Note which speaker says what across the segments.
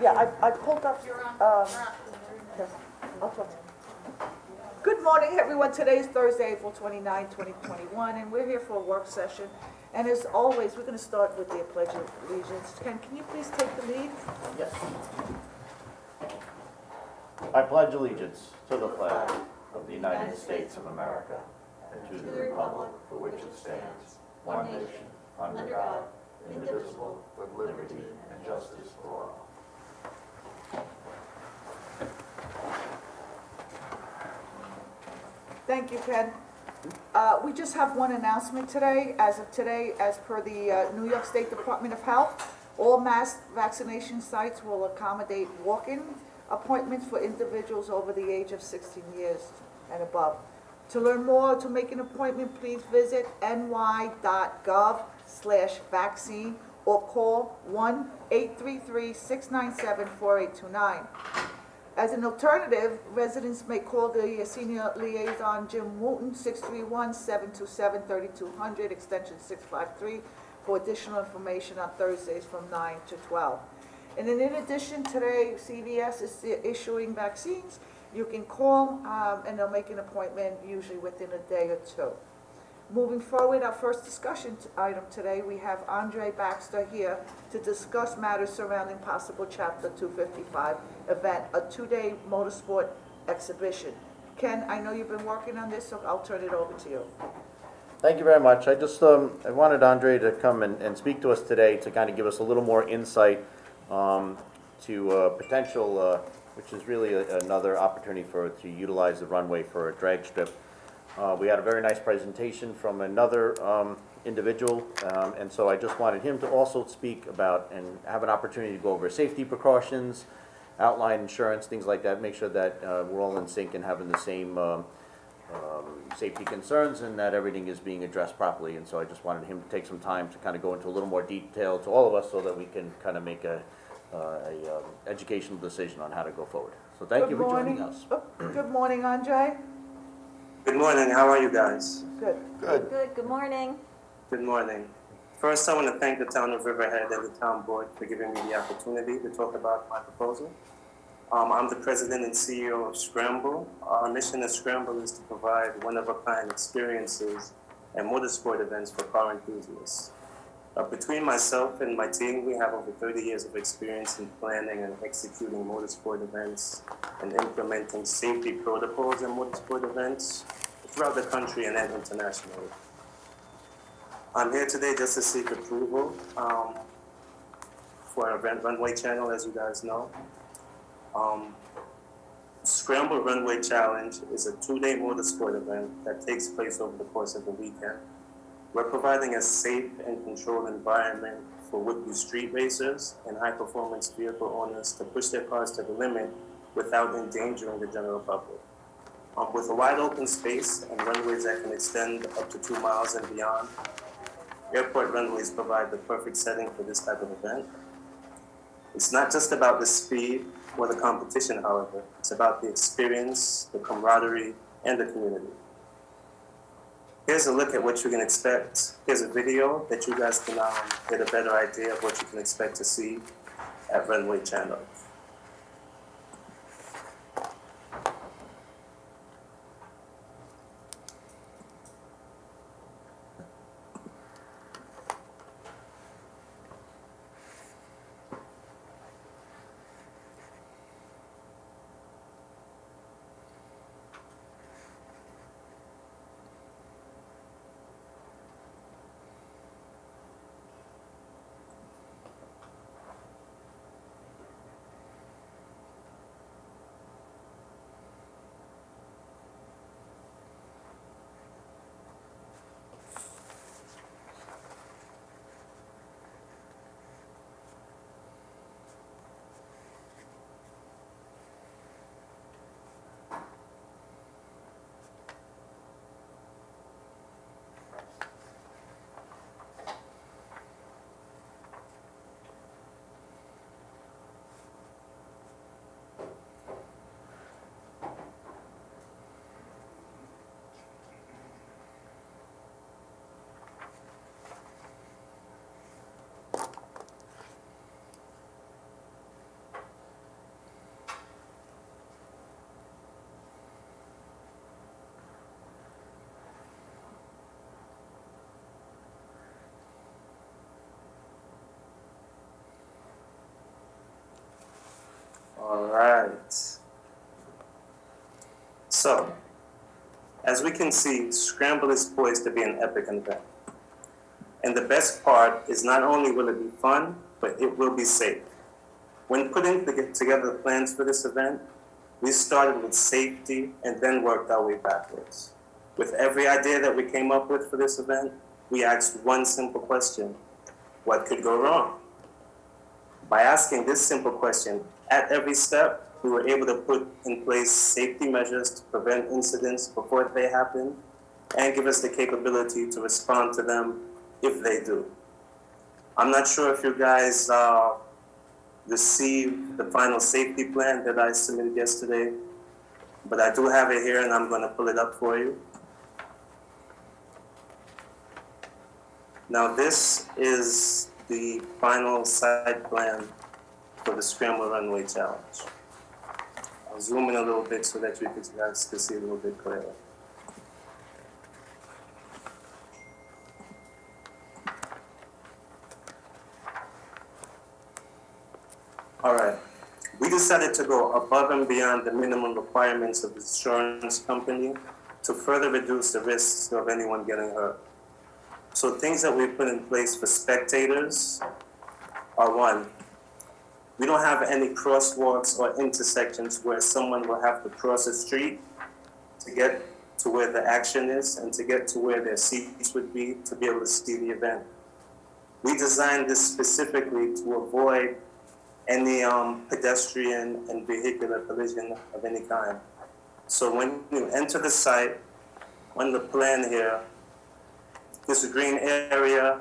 Speaker 1: Yeah, I pulled up, yes, I'll talk to you. Good morning, everyone. Today is Thursday, April 29, 2021, and we're here for a work session. And as always, we're going to start with the Pledge of Allegiance. Ken, can you please take the lead?
Speaker 2: Yes. I pledge allegiance to the flag of the United States of America and to the republic for which it stands, one nation, under God, indivisible, with liberty and justice for all.
Speaker 1: Thank you, Ken. We just have one announcement today. As of today, as per the New York State Department of Health, all mass vaccination sites will accommodate walk-in appointments for individuals over the age of 16 years and above. To learn more or to make an appointment, please visit ny.gov/vaccine or call 1-833-697-4829. As an alternative, residents may call the senior liaison, Jim Wooten, 631-727-3200, extension 653, for additional information on Thursdays from 9 to 12. And then in addition, today, CVS is issuing vaccines. You can call and they'll make an appointment usually within a day or two. Moving forward, our first discussion item today, we have Andre Baxter here to discuss matters surrounding possible Chapter 255 event, a two-day motorsport exhibition. Ken, I know you've been working on this, so I'll turn it over to you.
Speaker 2: Thank you very much. I just I wanted Andre to come and speak to us today to kind of give us a little more insight to potential, which is really another opportunity to utilize the runway for a drag strip. We had a very nice presentation from another individual, and so I just wanted him to also speak about and have an opportunity to go over safety precautions, outline insurance, things like that, make sure that we're all in sync and having the same safety concerns and that everything is being addressed properly. And so I just wanted him to take some time to kind of go into a little more detail to all of us so that we can kind of make a educational decision on how to go forward. So thank you for joining us.
Speaker 1: Good morning, Andre.
Speaker 3: Good morning. How are you guys?
Speaker 1: Good.
Speaker 2: Good.
Speaker 4: Good morning.
Speaker 3: Good morning. First, I want to thank the town of Riverhead and the town board for giving me the opportunity to talk about my proposal. I'm the president and CEO of Scramble. Our mission at Scramble is to provide one-of-a-kind experiences and motorsport events for car enthusiasts. Between myself and my team, we have over 30 years of experience in planning and executing motorsport events and implementing safety protocols in motorsport events throughout the country and internationally. I'm here today just to seek approval for our Runway Channel, as you guys know. Scramble Runway Challenge is a two-day motorsport event that takes place over the course of the weekend. We're providing a safe and controlled environment for would-be street racers and high-performance vehicle owners to push their cars to the limit without endangering the general public. With a wide open space and runways that can extend up to 2 miles and beyond, airport runways provide the perfect setting for this type of event. It's not just about the speed or the competition, however. It's about the experience, the camaraderie, and the community. Here's a look at what you can expect. Here's a video that you guys can get a better idea of what you can expect to see at Runway Channel. All right. So, as we can see, Scramble is poised to be an epic event. And the best part is not only will it be fun, but it will be safe. When putting together the plans for this event, we started with safety and then worked our way backwards. With every idea that we came up with for this event, we asked one simple question: what could go wrong? By asking this simple question at every step, we were able to put in place safety measures to prevent incidents before they happen and give us the capability to respond to them if they do. I'm not sure if you guys received the final safety plan that I submitted yesterday, but I do have it here and I'm going to pull it up for you. Now this is the final site plan for the Scramble Runway Challenge. I'll zoom in a little bit so that you guys can see a little bit clearer. All right, we decided to go above and beyond the minimum requirements of the insurance company to further reduce the risks of anyone getting hurt. So things that we put in place for spectators are: one, we don't have any crosswalks or intersections where someone will have to cross a street to get to where the action is and to get to where their seats would be to be able to see the event. We designed this specifically to avoid any pedestrian and vehicular collision of any kind. So when you enter the site, on the plan here, this green area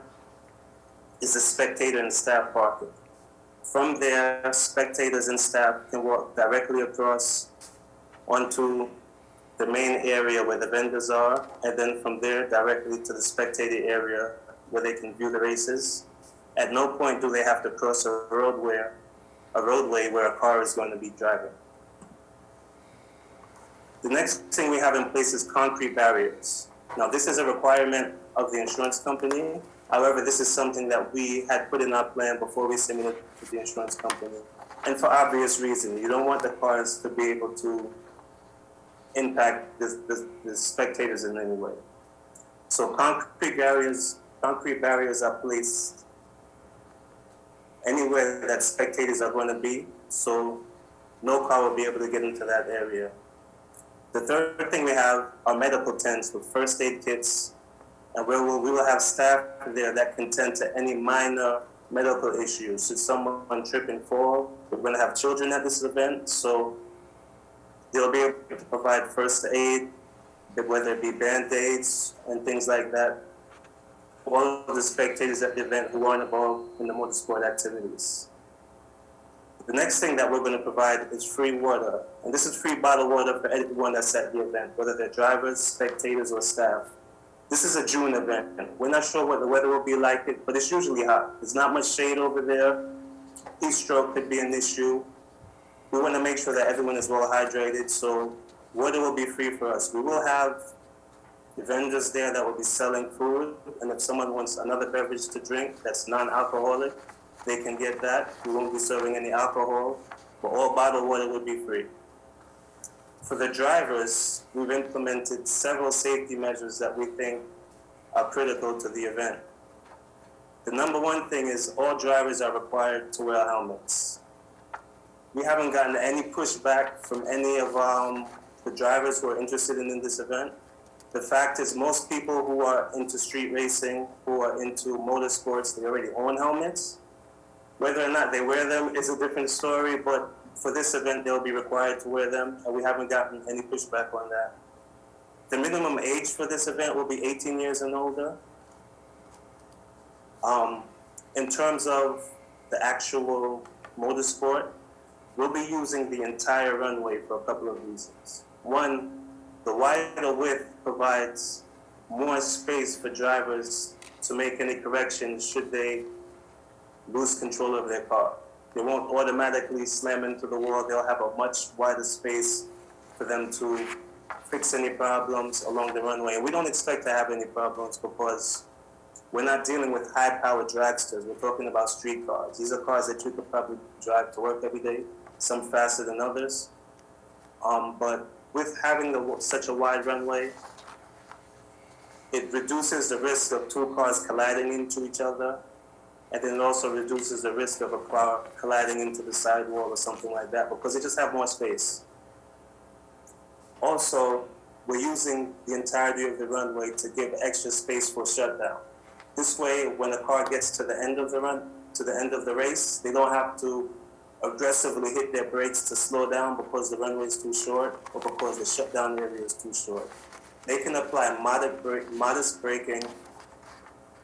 Speaker 3: is the spectator and staff parking. From there, spectators and staff can walk directly across onto the main area where the vendors are, and then from there directly to the spectator area where they can view the races. At no point do they have to cross a roadway where a car is going to be driving. The next thing we have in place is concrete barriers. Now, this is a requirement of the insurance company. However, this is something that we had put in our plan before we submitted to the insurance company. And for obvious reason, you don't want the cars to be able to impact the spectators in any way. So concrete barriers are placed anywhere that spectators are going to be, so no car will be able to get into that area. The third thing we have are medical tents with first aid kits, and we will have staff there that can tend to any minor medical issues. Should someone trip and fall, we're going to have children at this event, so they'll be able to provide first aid, whether it be Band-Aids and things like that, for all of the spectators at the event who aren't involved in the motorsport activities. The next thing that we're going to provide is free water, and this is free bottled water for everyone that's at the event, whether they're drivers, spectators, or staff. This is a June event. We're not sure what the weather will be like, but it's usually hot. There's not much shade over there. Heat stroke could be an issue. We want to make sure that everyone is well hydrated, so water will be free for us. We will have vendors there that will be selling food, and if someone wants another beverage to drink that's non-alcoholic, they can get that. We won't be serving any alcohol, but all bottled water will be free. For the drivers, we've implemented several safety measures that we think are critical to the event. The number one thing is all drivers are required to wear helmets. We haven't gotten any pushback from any of the drivers who are interested in this event. The fact is, most people who are into street racing, who are into motorsports, they already own helmets. Whether or not they wear them is a different story, but for this event, they'll be required to wear them, and we haven't gotten any pushback on that. The minimum age for this event will be 18 years and older. In terms of the actual motorsport, we'll be using the entire runway for a couple of reasons. One, the wider width provides more space for drivers to make any corrections should they lose control of their car. They won't automatically slam into the wall. They'll have a much wider space for them to fix any problems along the runway. And we don't expect to have any problems because we're not dealing with high-powered dragsters. We're talking about street cars. These are cars that you could probably drive to work every day. some faster than others. But with having such a wide runway, it reduces the risk of two cars colliding into each other, and then it also reduces the risk of a car colliding into the sidewall or something like that, because they just have more space. Also, we're using the entirety of the runway to give extra space for shutdown. This way, when a car gets to the end of the race, they don't have to aggressively hit their brakes to slow down because the runway is too short or because the shutdown area is too short. They can apply modest braking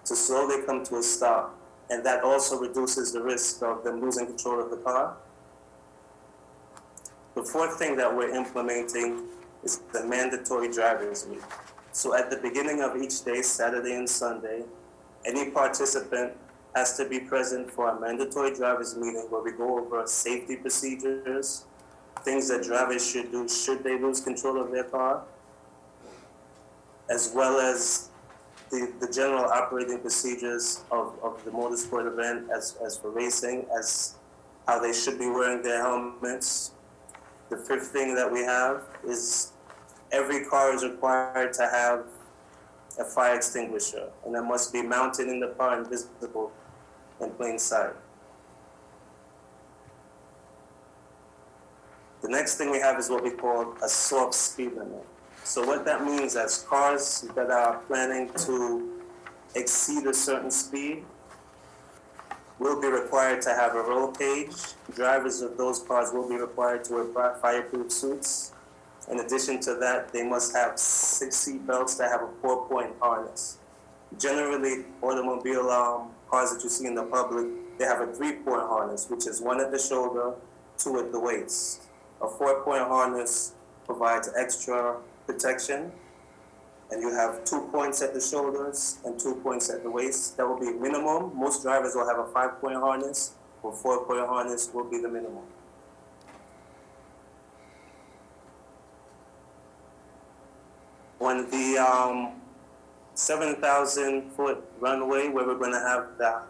Speaker 3: to slowly come to a stop, and that also reduces the risk of them losing control of the car. The fourth thing that we're implementing is the mandatory driver's meet. So at the beginning of each day, Saturday and Sunday, any participant has to be present for a mandatory driver's meeting where we go over safety procedures, things that drivers should do should they lose control of their car, as well as the general operating procedures of the motorsport event as for racing, as how they should be wearing their helmets. The fifth thing that we have is every car is required to have a fire extinguisher, and it must be mounted in the car and visible in plain sight. The next thing we have is what we call a soft speed limit. So what that means is cars that are planning to exceed a certain speed will be required to have a roll cage. Drivers of those cars will be required to wear fireproof suits. In addition to that, they must have 6 seat belts that have a 4-point harness. Generally, automobile cars that you see in the public, they have a 3-point harness, which is 1 at the shoulder, 2 at the waist. A 4-point harness provides extra protection, and you have 2 points at the shoulders and 2 points at the waist. That will be minimum. Most drivers will have a 5-point harness, or 4-point harness will be the minimum. On the 7,000-foot runway where we're going to have the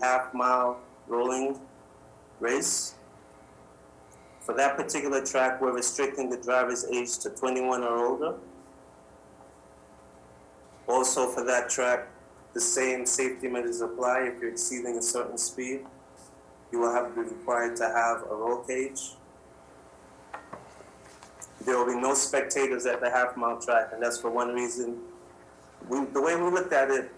Speaker 3: half-mile rolling race, for that particular track, we're restricting the driver's age to 21 or older. Also for that track, the same safety measures apply. If you're exceeding a certain speed, you will have to be required to have a roll cage. There will be no spectators at the half-mile track, and that's for one reason. The way we looked at it,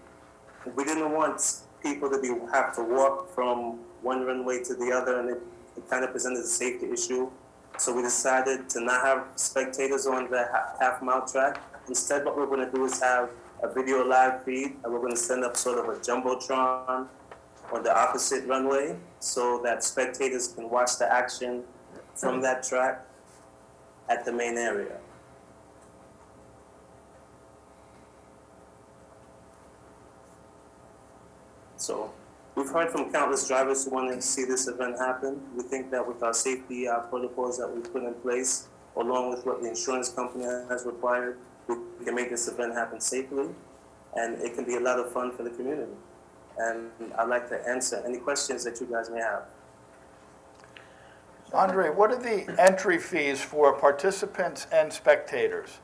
Speaker 3: we didn't want people to have to walk from one runway to the other, and it kind of presented a safety issue. So we decided to not have spectators on the half-mile track. Instead, what we're going to do is have a video live feed, and we're going to send up sort of a jumbotron on the opposite runway so that spectators can watch the action from that track at the main area. So we've heard from countless drivers who want to see this event happen. We think that with our safety protocols that we've put in place, along with what the insurance company has required, we can make this event happen safely, and it can be a lot of fun for the community. And I'd like to answer any questions that you guys may have.
Speaker 4: Andre, what are the entry fees for participants and spectators?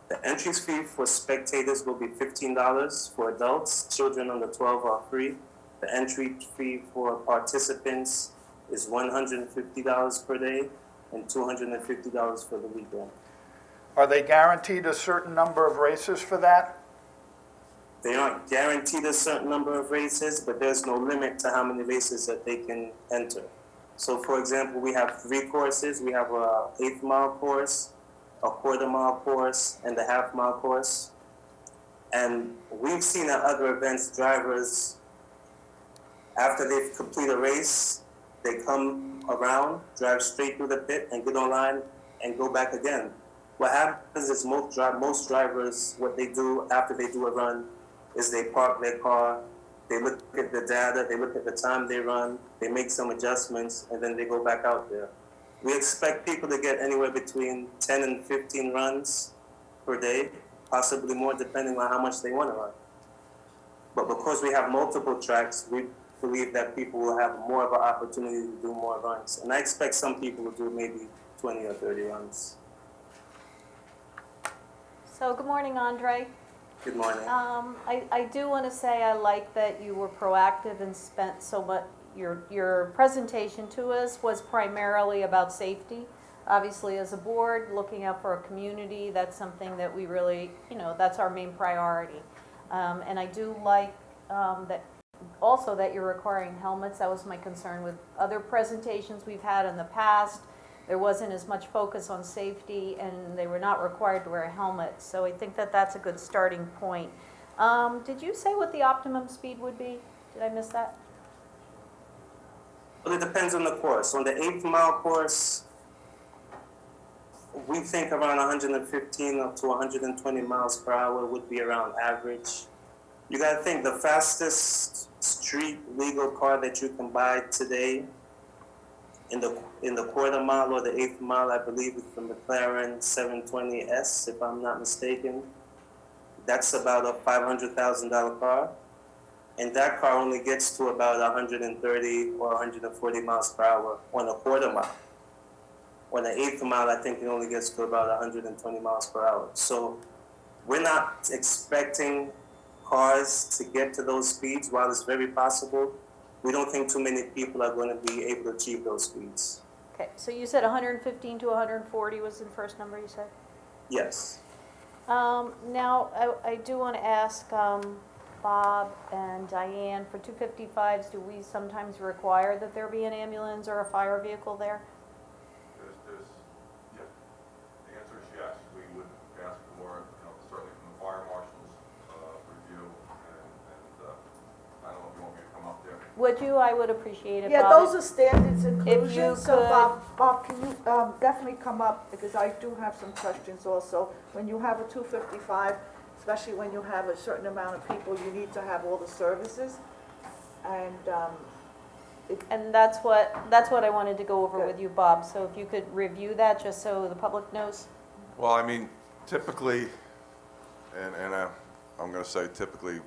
Speaker 3: The entry fee for spectators will be $15 for adults. Children under 12 are free. The entry fee for participants is $150 per day and $250 for the weekend.
Speaker 4: Are they guaranteed a certain number of races for that?
Speaker 3: They aren't guaranteed a certain number of races, but there's no limit to how many races that they can enter. So, for example, we have 3 courses. We have a 1/8-mile course, a 1/4-mile course, and a half-mile course. And we've seen at other events, drivers, after they've completed a race, they come around, drive straight through the pit, and get online and go back again. What happens is most drivers, what they do after they do a run is they park their car, they look at the data, they look at the time they run, they make some adjustments, and then they go back out there. We expect people to get anywhere between 10 and 15 runs per day, possibly more depending on how much they want to run. But because we have multiple tracks, we believe that people will have more of an opportunity to do more runs. And I expect some people will do maybe 20 or 30 runs.
Speaker 5: So, good morning, Andre.
Speaker 3: Good morning.
Speaker 5: I do want to say I like that you were proactive and spent so much, your presentation to us was primarily about safety. Obviously, as a board, looking out for a community, that's something that we really, that's our main priority. And I do like that, also that you're requiring helmets. That was my concern with other presentations we've had in the past. There wasn't as much focus on safety, and they were not required to wear a helmet. So I think that that's a good starting point. Did you say what the optimum speed would be? Did I miss that?
Speaker 3: Well, it depends on the course. On the 8th-mile course, we think around 115 up to 120 miles per hour would be around average. You got to think the fastest street legal car that you can buy today in the quarter mile or the 8th mile, I believe, is the McLaren 720S, if I'm not mistaken. That's about a $500,000 car. And that car only gets to about 130 or 140 miles per hour on a quarter mile. On the 8th mile, I think it only gets to about 120 miles per hour. So we're not expecting cars to get to those speeds. While it's very possible, we don't think too many people are going to be able to achieve those speeds.
Speaker 5: Okay, so you said 115 to 140 was the first number you said?
Speaker 3: Yes.
Speaker 5: Now, I do want to ask Bob and Diane, for 255s, do we sometimes require that there be an ambulance or a fire vehicle there?
Speaker 6: Yeah. The answer is yes. We would ask for, certainly from the fire marshal's review, and I don't know if you want me to come up there.
Speaker 5: Would you? I would appreciate it,
Speaker 1: Yeah,
Speaker 5: Bob.
Speaker 1: those are standards inclusions, so
Speaker 5: could-
Speaker 1: Bob, can you definitely come up, because I do have some questions also. When you have a 255, especially when you have a certain amount of people, you need to have all the services. And,
Speaker 5: And that's what I wanted to go over
Speaker 1: Good.
Speaker 5: with you, Bob. So if you could review that, just so the public knows.
Speaker 6: Well, I mean, typically, and I'm going to say typically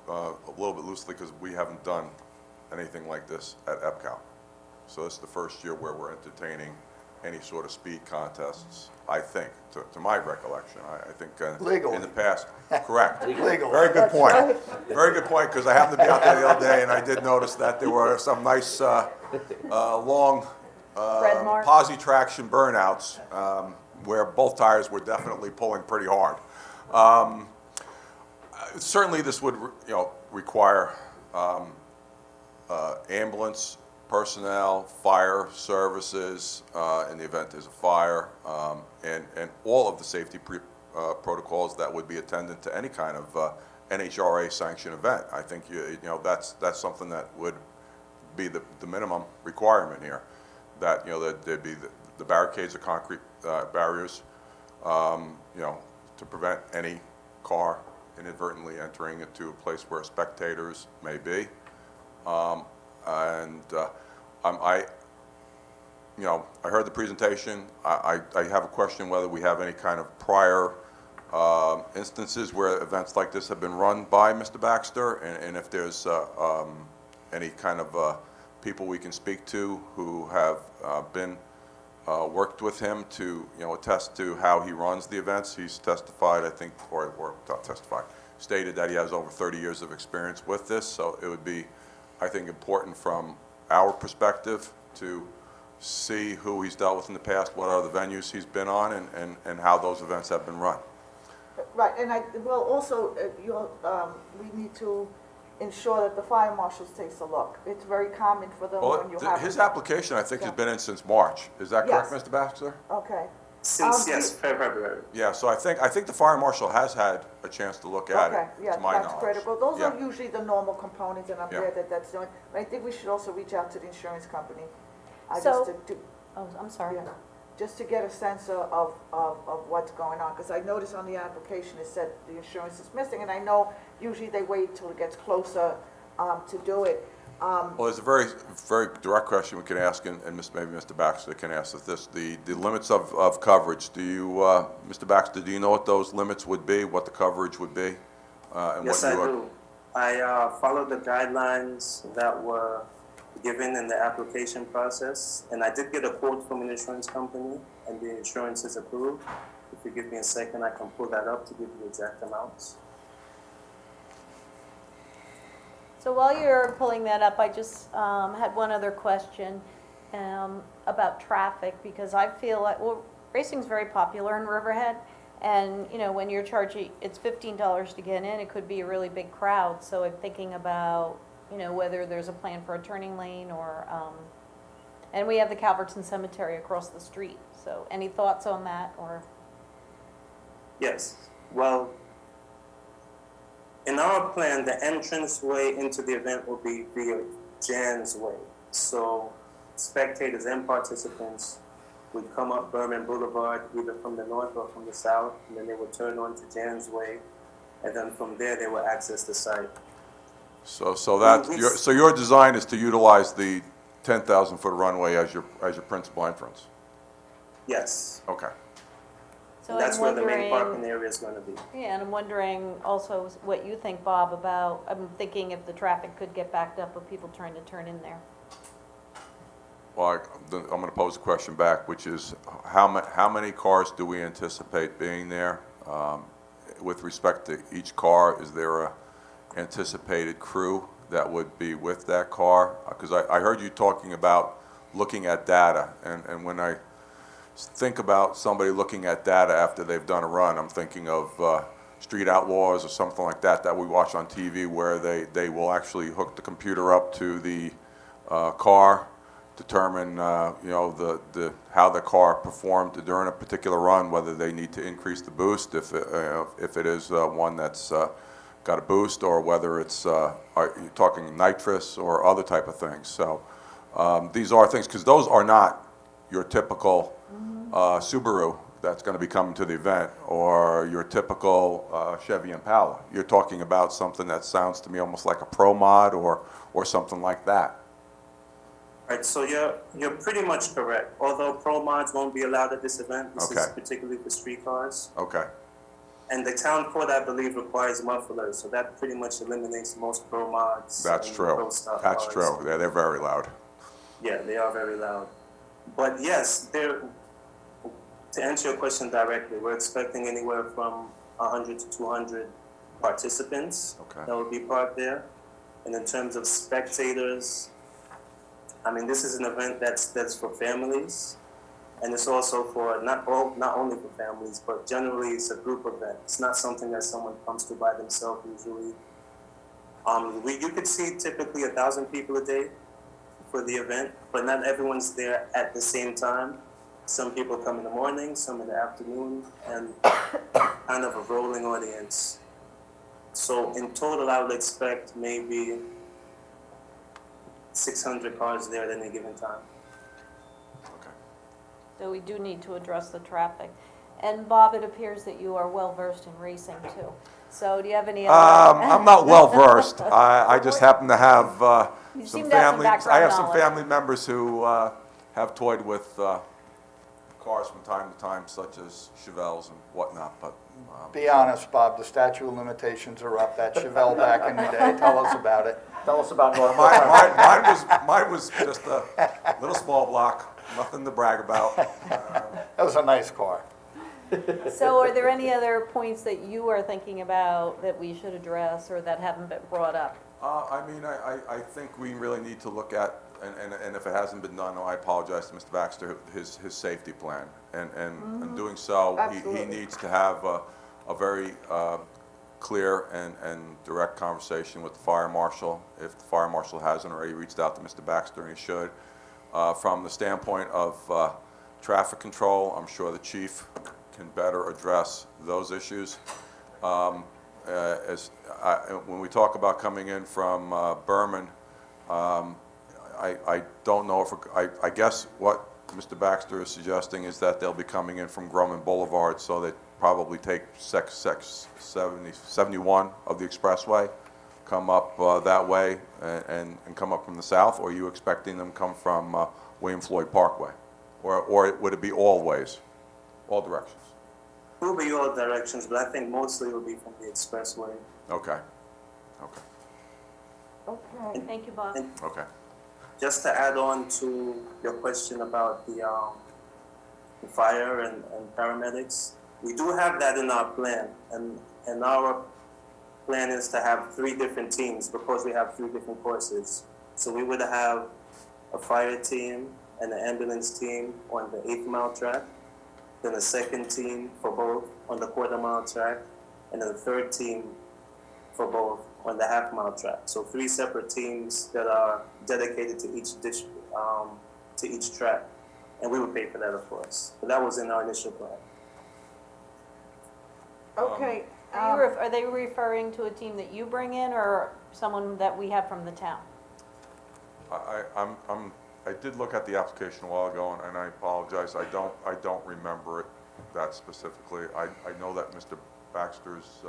Speaker 6: a little bit loosely because we haven't done anything like this at EPCAL. So this is the first year where we're entertaining any sort of speed contests, I think, to my recollection. I think
Speaker 4: Legally.
Speaker 6: in the past, correct.
Speaker 4: Legal.
Speaker 6: Very good
Speaker 1: That's
Speaker 6: point.
Speaker 1: right.
Speaker 6: Very good point, because I happened to be out there the other day, and I did notice that there were some nice, long
Speaker 5: Red mark.
Speaker 6: posi traction burnouts where both tires were definitely pulling pretty hard. Certainly, this would, require ambulance personnel, fire services in the event there's a fire, and all of the safety protocols that would be attendant to any kind of NHRA sanctioned event. I think that's something that would be the minimum requirement here. That that there'd be the barricades of concrete barriers, to prevent any car inadvertently entering into a place where spectators may be. I heard the presentation. I have a question whether we have any kind of prior instances where events like this have been run by Mr. Baxter, and if there's any kind of people we can speak to who have been worked with him to attest to how he runs the events. He's testified, I think, or not testified, stated that he has over 30 years of experience with this. So it would be, I think, important from our perspective to see who he's dealt with in the past, what are the venues he's been on, and how those events have been run.
Speaker 1: right, and also, we need to ensure that the fire marshal takes a look. It's very common for them when you have.
Speaker 6: His application, I think, has been in since March. Is that correct,
Speaker 1: Yes.
Speaker 6: Mr. Baxter?
Speaker 1: Okay.
Speaker 3: Since,
Speaker 1: Um,
Speaker 3: yes, February.
Speaker 6: Yeah, so I think the fire marshal has had a chance to look at
Speaker 1: Okay,
Speaker 6: it,
Speaker 1: yeah,
Speaker 6: to my
Speaker 1: that's
Speaker 6: knowledge.
Speaker 1: critical. Those are
Speaker 6: Yeah.
Speaker 1: usually the normal components, and I'm
Speaker 6: Yeah.
Speaker 1: glad that that's doing. But I think we should also reach out to the insurance company.
Speaker 5: So-
Speaker 1: Just to,
Speaker 5: Oh, I'm sorry.
Speaker 1: yeah, just to get a sense of what's going on. Because I noticed on the application it said the insurance is missing, and I know usually they wait till it gets closer to do it.
Speaker 6: Well, there's a very, very direct question we can ask, and maybe Mr. Baxter can answer this. The limits of coverage, do you, Mr. Baxter, do you know what those limits would be, what the coverage would be? And
Speaker 3: Yes,
Speaker 6: what
Speaker 3: I
Speaker 6: you are-
Speaker 3: do. I followed the guidelines that were given in the application process, and I did get a quote from an insurance company, and the insurance is approved. If you give me a second, I can pull that up to give you exact amounts.
Speaker 5: So while you're pulling that up, I just had one other question about traffic, because I feel like, well, racing's very popular in Riverhead, and, you know, when you're charging, it's $15 to get in, it could be a really big crowd, so I'm thinking about, you know, whether there's a plan for a turning lane or, and we have the Calverton Cemetery across the street, so any thoughts on that, or?
Speaker 3: Yes, well, in our plan, the entrance way into the event will be via Jan's Way. So spectators and participants would come up Berman Boulevard, either from the north or from the south, and then they would turn on to Jan's Way, and then from there they would access the site.
Speaker 6: So your design is to utilize the 10,000-foot runway as your principal entrance?
Speaker 3: Yes,
Speaker 6: Okay.
Speaker 5: So
Speaker 3: that's
Speaker 5: I'm
Speaker 3: where the main
Speaker 5: wondering-
Speaker 3: parking area is going to be.
Speaker 5: Yeah, and I'm wondering also what you think, Bob, about, I'm thinking if the traffic could get backed up with people trying to turn in there.
Speaker 6: Well, I'm going to pose a question back, which is, how many cars do we anticipate being there? With respect to each car, is there a anticipated crew that would be with that car? Because I heard you talking about looking at data, and when I think about somebody looking at data after they've done a run, I'm thinking of Street Outlaws or something like that we watch on TV, where they will actually hook the computer up to the car, determine you know, how the car performed during a particular run, whether they need to increase the boost if it is one that's got a boost, or whether it's are you talking nitrous or other type of things. So these are things, because those are not your typical Subaru that's going to be coming to the event, or your typical Chevy Impala. You're talking about something that sounds to me almost like a Pro Mod or something like that.
Speaker 3: Right, so you're pretty much correct. Although Pro Mods won't be allowed at this event, this is
Speaker 6: Okay.
Speaker 3: particularly for street cars.
Speaker 6: Okay.
Speaker 3: And the town code, I believe, requires mufflers, so that pretty much eliminates most Pro Mods.
Speaker 6: That's
Speaker 3: and
Speaker 6: true.
Speaker 3: Pro Stock
Speaker 6: That's
Speaker 3: cars.
Speaker 6: true. They're very loud.
Speaker 3: Yeah, they are very loud. But yes, to answer your question directly, we're expecting anywhere from 100 to 200 participants
Speaker 6: Okay.
Speaker 3: that will be parked there. And in terms of spectators, I mean, this is an event that's for families, and it's also for not only for families, but generally it's a group event. It's not something that someone comes to by themselves usually. You could see typically 1,000 people a day for the event, but not everyone's there at the same time. Some people come in the morning, some in the afternoon, and kind of a rolling audience. So in total, I would expect maybe 600 cars there at any given time.
Speaker 6: Okay.
Speaker 5: So we do need to address the traffic. And Bob, it appears that you are well-versed in racing too. So do you have any other?
Speaker 6: I'm not well versed. I just happen to have
Speaker 5: You
Speaker 6: some
Speaker 5: seem to have some
Speaker 6: family. I
Speaker 5: background
Speaker 6: have some
Speaker 5: knowledge.
Speaker 6: family members who have toyed with cars from time to time, such as Chevelles and whatnot. But
Speaker 4: Be honest, Bob, the statute of limitations are up. That Chevelle back in the day, tell us about it.
Speaker 2: Tell us about North
Speaker 6: mine was just a little small block, nothing to brag about.
Speaker 4: That was a nice car.
Speaker 5: So are there any other points that you are thinking about that we should address or that haven't been brought up?
Speaker 6: I mean, I think we really need to look at, and if it hasn't been done, I apologize to Mr. Baxter, his safety plan. And in doing so, he
Speaker 1: Absolutely.
Speaker 6: needs to have a very clear and direct conversation with the fire marshal, if the fire marshal hasn't already reached out to Mr. Baxter, and he should. From the standpoint of traffic control, I'm sure the chief can better address those issues. When we talk about coming in from Berman, I don't know if, I guess what Mr. Baxter is suggesting is that they'll be coming in from Grumman Boulevard, so they probably take 71 of the expressway, come up that way, and come up from the south, or are you expecting them to come from William Floyd Parkway? Or would it be all ways, all directions?
Speaker 3: It will be all directions, but I think mostly it will be from the expressway.
Speaker 6: Okay, okay.
Speaker 1: Okay.
Speaker 5: Thank you, Bob.
Speaker 6: Okay.
Speaker 3: Just to add on to your question about the fire and paramedics, we do have that in our plan, and our plan is to have 3 different teams because we have 3 different courses. So we would have a fire team and an ambulance team on the 8th-mile track, then a second team for both on the quarter-mile track, and then a third team for both on the half-mile track. So 3 separate teams that are dedicated to each track, and we would pay for that, of course. But that was in our initial plan.
Speaker 1: Okay.
Speaker 5: Are they referring to a team that you bring in or someone that we have from the town?
Speaker 6: I did look at the application a while ago, and I apologize, I don't remember it that specifically. I know that Mr. Baxter's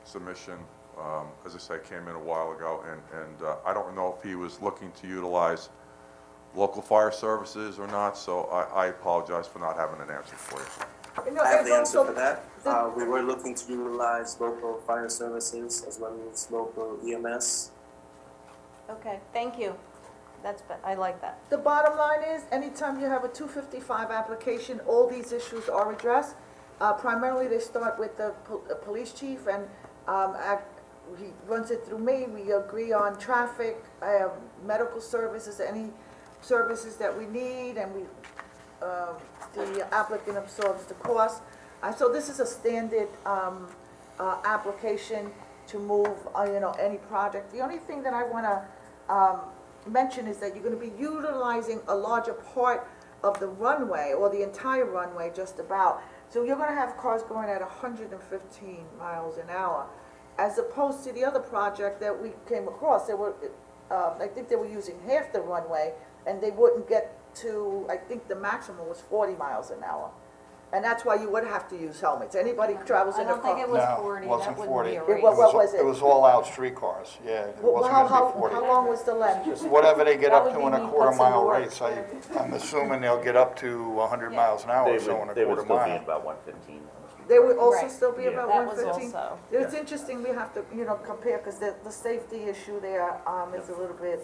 Speaker 6: submission, as I say, came in a while ago, and I don't know if he was looking to utilize local fire services or not, so I apologize for not having an answer for you.
Speaker 1: You know,
Speaker 3: I have
Speaker 1: and
Speaker 3: the answer
Speaker 1: also
Speaker 3: for that. We were looking to utilize local fire services as well as local EMS.
Speaker 5: Okay, thank you. I like that.
Speaker 1: The bottom line is, anytime you have a 255 application, all these issues are addressed. Primarily, they start with the police chief, and he runs it through me. We agree on traffic, medical services, any services that we need, and the applicant absorbs the cost. So this is a standard application to move, any project. The only thing that I want to mention is that you're going to be utilizing a larger part of the runway, or the entire runway just about. So you're going to have cars going at 115 miles an hour, as opposed to the other project that we came across. They were, I think they were using half the runway, and they wouldn't get to, I think the maximum was 40 miles an hour. And that's why you would have to use helmets. Anybody who travels in a car.
Speaker 5: I don't think it was
Speaker 4: No,
Speaker 5: 40,
Speaker 4: it wasn't
Speaker 5: that wouldn't be a
Speaker 4: 40.
Speaker 5: race.
Speaker 1: What was it?
Speaker 4: It was all-out streetcars, yeah, it
Speaker 1: Well,
Speaker 4: wasn't
Speaker 1: how,
Speaker 4: gonna be
Speaker 1: how
Speaker 4: 40.
Speaker 1: long was the length?
Speaker 4: Whatever they get
Speaker 5: That
Speaker 4: up to
Speaker 5: would
Speaker 4: in
Speaker 5: be
Speaker 4: a
Speaker 5: me
Speaker 4: quarter-mile
Speaker 5: puts in the
Speaker 4: race, I'm assuming they'll get up to 100 miles an hour or so in a
Speaker 2: They would
Speaker 4: quarter
Speaker 2: still be
Speaker 4: mile.
Speaker 2: at about 115 on the street.
Speaker 1: They would also
Speaker 5: Right.
Speaker 1: still be
Speaker 2: Yeah.
Speaker 1: about
Speaker 5: That was
Speaker 1: 115?
Speaker 5: also-
Speaker 1: It's interesting, we have to, compare, because the safety issue there is a little bit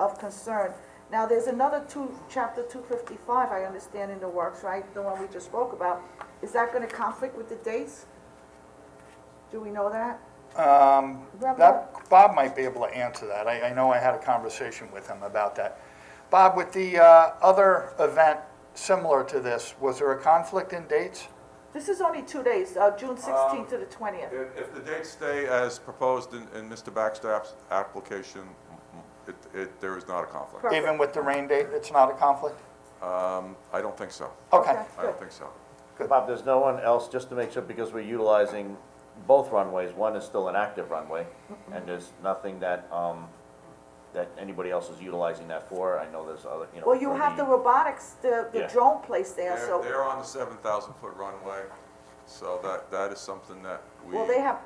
Speaker 1: of concern. Now, there's another chapter 255, I understand, in the works, right? The one we just spoke about. Is that gonna conflict with the dates? Do we know that?
Speaker 4: Bob might be able to answer that. I know I had a conversation with him about that. Bob, with the other event similar to this, was there a conflict in dates?
Speaker 1: This is only 2 days, June 16th to the 20th.
Speaker 6: If the dates stay as proposed in Mr. Baxter's application, there is not a conflict.
Speaker 1: Perfect.
Speaker 4: Even with the rain date, it's not a conflict?
Speaker 6: I don't think so.
Speaker 4: Okay.
Speaker 1: Okay.
Speaker 6: I don't think so.
Speaker 2: Bob, there's no one else, just to make sure, because we're utilizing both runways, one is still an active runway, and there's nothing that, that anybody else is utilizing that for. I know there's other,
Speaker 1: Well, you
Speaker 2: for
Speaker 1: have the robotics, the
Speaker 2: Yeah.
Speaker 1: drone place there, so,
Speaker 6: They're on the 7,000-foot runway, so that is something that we.
Speaker 1: well, they have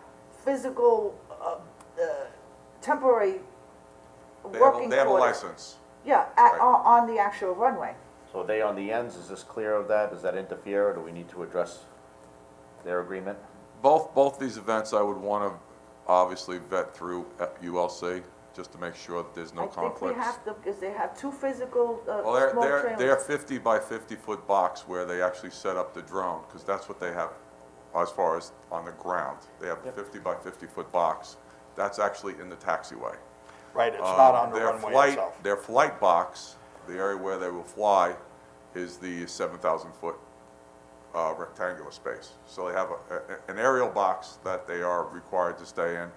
Speaker 1: physical, temporary
Speaker 6: They
Speaker 1: working
Speaker 6: have a
Speaker 1: quarters.
Speaker 6: license.
Speaker 1: Yeah,
Speaker 6: Right.
Speaker 1: on the actual runway.
Speaker 2: So are they on the ends, is this clear of that? Does that interfere, or do we need to address their agreement?
Speaker 6: Both these events, I would want to obviously vet through ULC, just to make sure that there's no
Speaker 1: I think
Speaker 6: conflicts.
Speaker 1: we have to, because they have 2 physical,
Speaker 6: Well,
Speaker 1: small
Speaker 6: they're
Speaker 1: trailers.
Speaker 6: 50 by 50-foot box where they actually set up the drone, because that's what they have as far as on the ground. They have a 50 by 50-foot box. That's actually in the taxiway.
Speaker 4: Right, it's not on the
Speaker 6: Their
Speaker 4: runway
Speaker 6: flight-
Speaker 4: itself.
Speaker 6: Their flight box, the area where they will fly, is the 7,000-foot rectangular space. So they have an aerial box that they are required to stay in,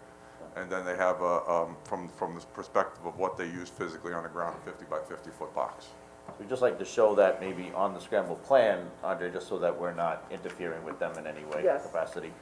Speaker 6: and then they have from the perspective of what they use physically on the ground, a 50 by 50-foot box.
Speaker 2: We'd just like to show that maybe on the scramble plan, Andre, just so that we're not interfering with them in any way,
Speaker 1: Yes.
Speaker 2: capacity.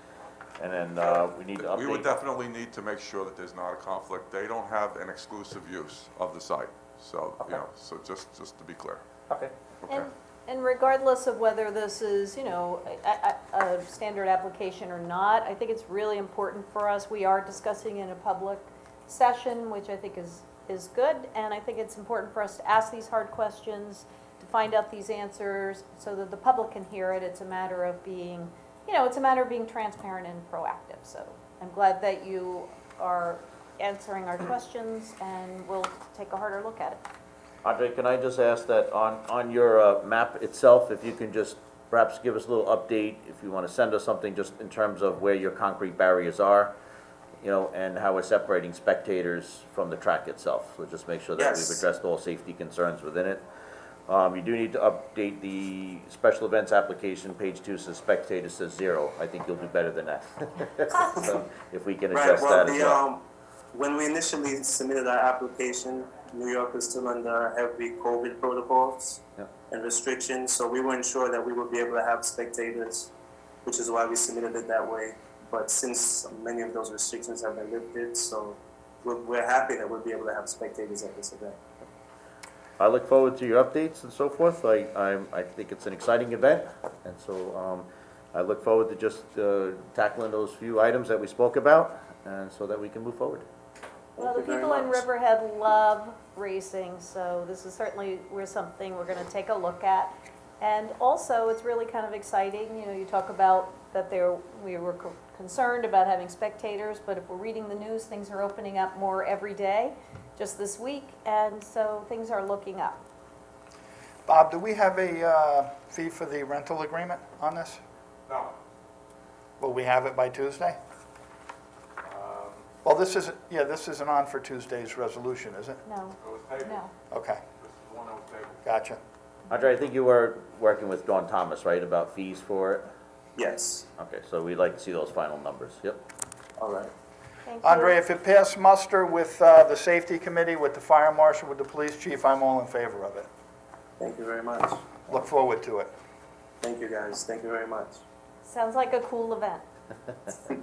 Speaker 2: And then we need to update.
Speaker 6: We would definitely need to make sure that there's not a conflict. They don't have an exclusive use of the site, so, so just to be clear.
Speaker 2: Okay.
Speaker 6: Okay.
Speaker 5: And regardless of whether this is, a standard application or not, I think it's really important for us. We are discussing in a public session, which I think is good, and I think it's important for us to ask these hard questions, to find out these answers, so that the public can hear it. It's a matter of being, it's a matter of being transparent and proactive. So I'm glad that you are answering our questions, and we'll take a harder look at it.
Speaker 2: Andre, can I just ask that on your map itself, if you can just perhaps give us a little update, if you want to send us something just in terms of where your concrete barriers are, you know, and how we're separating spectators from the track itself. So just make sure that we've
Speaker 3: Yes.
Speaker 2: addressed all safety concerns within it. You do need to update the special events application, page 2 says spectator says 0. I think you'll do better than that. So if we can
Speaker 3: Right,
Speaker 2: address
Speaker 3: well,
Speaker 2: that as well.
Speaker 3: when we initially submitted our application, New York was still under heavy COVID protocols
Speaker 2: Yep.
Speaker 3: and restrictions, so we weren't sure that we would be able to have spectators, which is why we submitted it that way. But since many of those restrictions have been lifted, so we're happy that we'll be able to have spectators at this event.
Speaker 2: I look forward to your updates and so forth. I think it's an exciting event, and so I look forward to just tackling those few items that we spoke about, and so that we can move forward.
Speaker 5: Well, the
Speaker 3: Thank you very
Speaker 5: people in
Speaker 3: much.
Speaker 5: Riverhead love racing, so this is certainly something we're gonna take a look at. And also, it's really kind of exciting, you know, you talk about that we were concerned about having spectators, but if we're reading the news, things are opening up more every day, just this week, and so things are looking up.
Speaker 4: Bob, do we have a fee for the rental agreement on this?
Speaker 6: No.
Speaker 4: Will we have it by Tuesday? Well, this isn't on for Tuesday's resolution, is it?
Speaker 5: No, no.
Speaker 4: Okay, gotcha.
Speaker 2: Andre, I think you were working with Dawn Thomas, right, about fees for it?
Speaker 3: Yes,
Speaker 2: Okay, so we'd like to see those final numbers. Yep.
Speaker 3: all right.
Speaker 5: Thank you.
Speaker 4: Andre, if it passed muster with the safety committee, with the fire marshal, with the police chief, I'm all in favor of it.
Speaker 3: Thank you very much.
Speaker 4: Look forward to it.
Speaker 3: Thank you, guys. Thank you very much.
Speaker 5: Sounds like a cool event.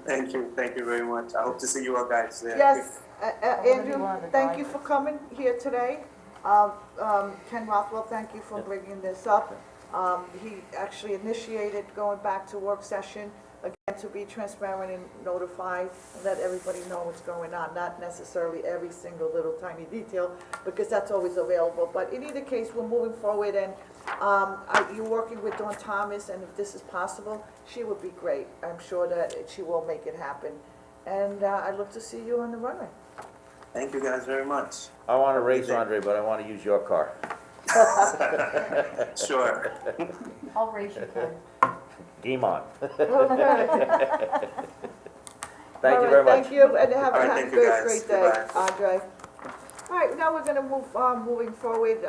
Speaker 3: Thank you very much. I hope to see you all guys there.
Speaker 1: Yes,
Speaker 5: be
Speaker 1: Andrew,
Speaker 5: one of the
Speaker 1: thank you
Speaker 5: drivers.
Speaker 1: for coming here today. Ken Rothwell, thank you for bringing this up. He actually initiated going back to work session, again, to be transparent and notify, and let everybody know what's going on, not necessarily every single little tiny detail, because that's always available. But in either case, we're moving forward, and you're working with Dawn Thomas, and if this is possible, she would be great. I'm sure that she will make it happen. And I look to see you on the runway.
Speaker 3: Thank you guys very much.
Speaker 2: I want to race, Andre, but I want to use your car.
Speaker 3: Sure.
Speaker 5: I'll raise you, Ken.
Speaker 2: Game on.
Speaker 1: All
Speaker 2: Thank you
Speaker 1: right,
Speaker 2: very much.
Speaker 1: Thank you, and have
Speaker 3: All right,
Speaker 1: a
Speaker 3: thank you,
Speaker 1: great,
Speaker 3: guys.
Speaker 1: great day,
Speaker 3: Goodbye.
Speaker 1: Andre. All right, now we're gonna moving forward.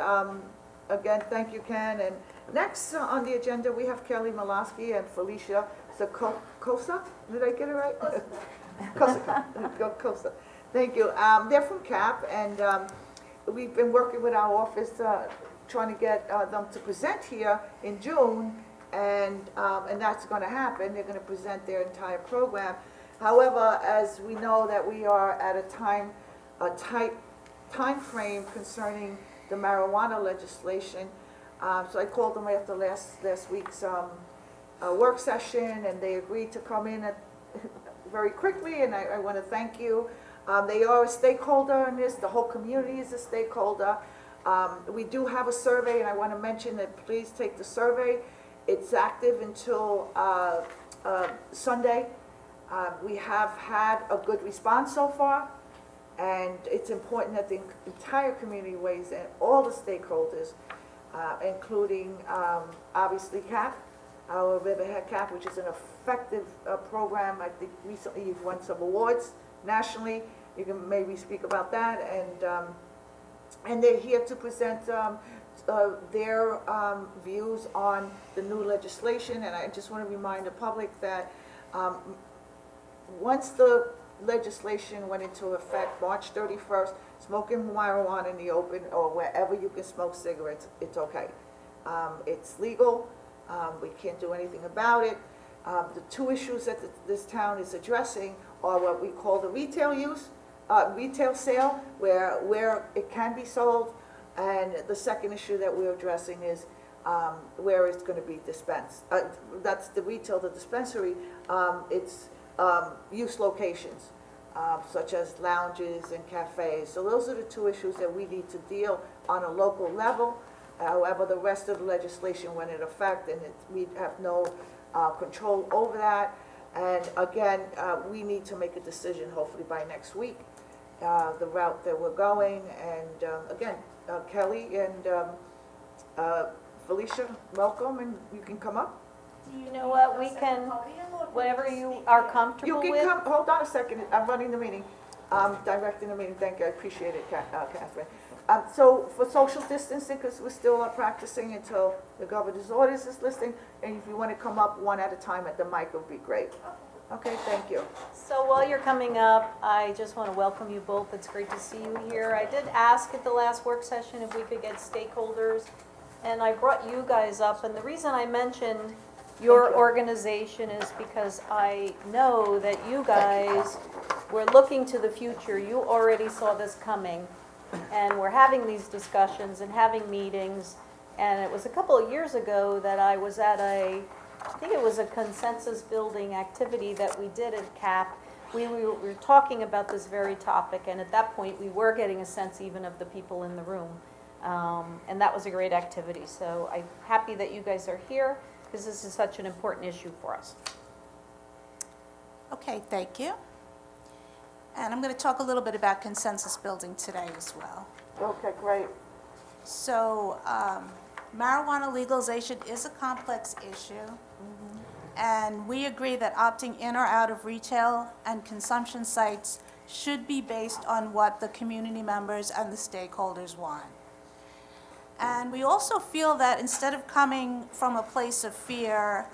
Speaker 1: Again, thank you, Ken. And next on the agenda, we have Kelly Malasky and Felicia Zakosa. Did I get it right? Kosa. Thank you. They're from CAP, and we've been working with our office, trying to get them to present here in June, and that's gonna happen. They're gonna present their entire program. However, as we know that we are at a tight time frame concerning the marijuana legislation, so I called them after last week's work session, and they agreed to come in very quickly, and I want to thank you. They are a stakeholder in this. The whole community is a stakeholder. We do have a survey, and I want to mention that please take the survey. It's active until Sunday. We have had a good response so far, and it's important that the entire community weighs in, all the stakeholders, including obviously CAP, our Riverhead CAP, which is an effective program. I think recently you've won some awards nationally. You can maybe speak about that, and they're here to present their views on the new legislation. And I just want to remind the public that once the legislation went into effect, March 31st, smoking marijuana in the open or wherever you can smoke cigarettes, it's okay. It's legal. We can't do anything about it. The two issues that this town is addressing are what we call the retail sale, where it can be sold, and the second issue that we're addressing is where it's going to be dispensed. That's the retail, the dispensary. It's use locations, such as lounges and cafes. So those are the two issues that we need to deal on a local level. However, the rest of the legislation went into effect, and we have no control over that. And again, we need to make a decision hopefully by next week. the route that we're going. And again, Kelly and Felicia, welcome, and you can come up.
Speaker 5: You know what, we can, whatever you are
Speaker 1: You
Speaker 5: comfortable
Speaker 1: can
Speaker 5: with.
Speaker 1: come, hold on a second, I'm running the meeting, directing the meeting, thank you, I appreciate it, Catherine. So for social distancing, because we're still practicing until the governor's orders is listing, and if you want to come up one at a time at the mic, would be great. Okay, thank you.
Speaker 5: So while you're coming up, I just want to welcome you both. It's great to see you here. I did ask at the last work session if we could get stakeholders, and I brought you guys up. And the reason I mentioned your
Speaker 1: Thank you.
Speaker 5: organization is because I know that you guys were looking to the future. You already saw this coming, and we're having these discussions and having meetings. And it was a couple of years ago that I was at I think it was a consensus building activity that we did at CAP. We were talking about this very topic, and at that point, we were getting a sense even of the people in the room. And that was a great activity. So I'm happy that you guys are here, because this is such an important issue for us.
Speaker 7: Okay, thank you. And I'm going to talk a little bit about consensus building today as well.
Speaker 1: Okay, great.
Speaker 7: So marijuana legalization is a complex issue, and we agree that opting in or out of retail and consumption sites should be based on what the community members and the stakeholders want. And we also feel that instead of coming from a place of fear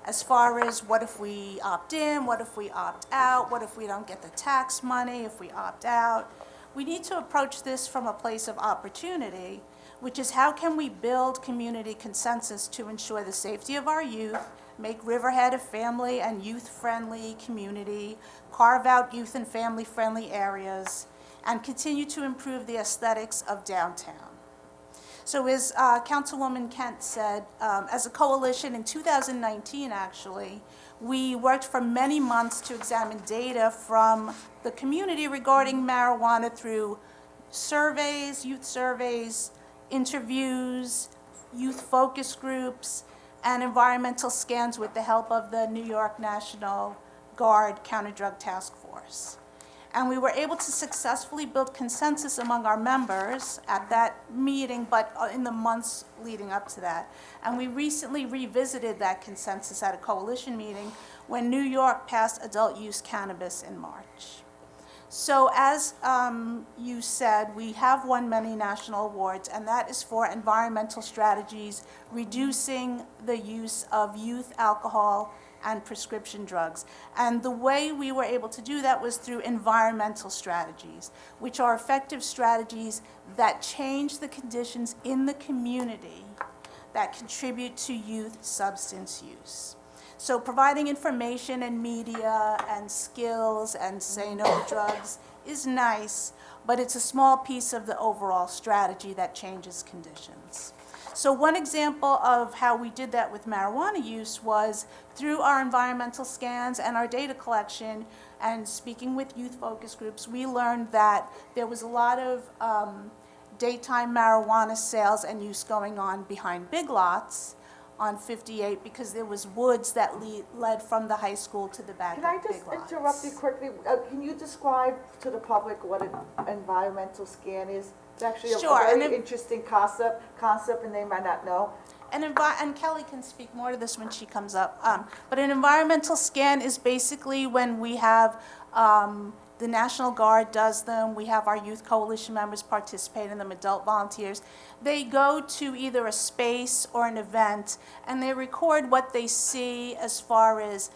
Speaker 7: as far as what if we opt in, what if we opt out, what if we don't get the tax money if we opt out, we need to approach this from a place of opportunity, which is how can we build community consensus to ensure the safety of our youth, make Riverhead a family and youth-friendly community, carve out youth and family-friendly areas, and continue to improve the aesthetics of downtown. So as Councilwoman Kent said, as a coalition in 2019, actually, we worked for many months to examine data from the community regarding marijuana through surveys, youth surveys, interviews, youth focus groups, and environmental scans with the help of the New York National Guard Counter-Drug Task Force. And we were able to successfully build consensus among our members at that meeting, but in the months leading up to that. And we recently revisited that consensus at a coalition meeting when New York passed adult use cannabis in March. So as you said, we have won many national awards, and that is for environmental strategies, reducing the use of youth alcohol and prescription drugs. And the way we were able to do that was through environmental strategies, which are effective strategies that change the conditions in the community that contribute to youth substance use. So providing information and media and skills and say no to drugs is nice, but it's a small piece of the overall strategy that changes conditions. So one example of how we did that with marijuana use was through our environmental scans and our data collection and speaking with youth focus groups, we learned that there was a lot of daytime marijuana sales and use going on behind Big Lots on 58 because there was woods that led from the high school to the back
Speaker 1: Can I
Speaker 7: of Big
Speaker 1: just
Speaker 7: Lots.
Speaker 1: interrupt you quickly? Can you describe to the public what an environmental scan is? It's actually a
Speaker 7: Sure, and
Speaker 1: very interesting concept, and they might not know.
Speaker 7: And Kelly can speak more to this when she comes up. But an environmental scan is basically when we have, the National Guard does them, we have our youth coalition members participate in them, adult volunteers. They go to either a space or an event, and they record what they see as far as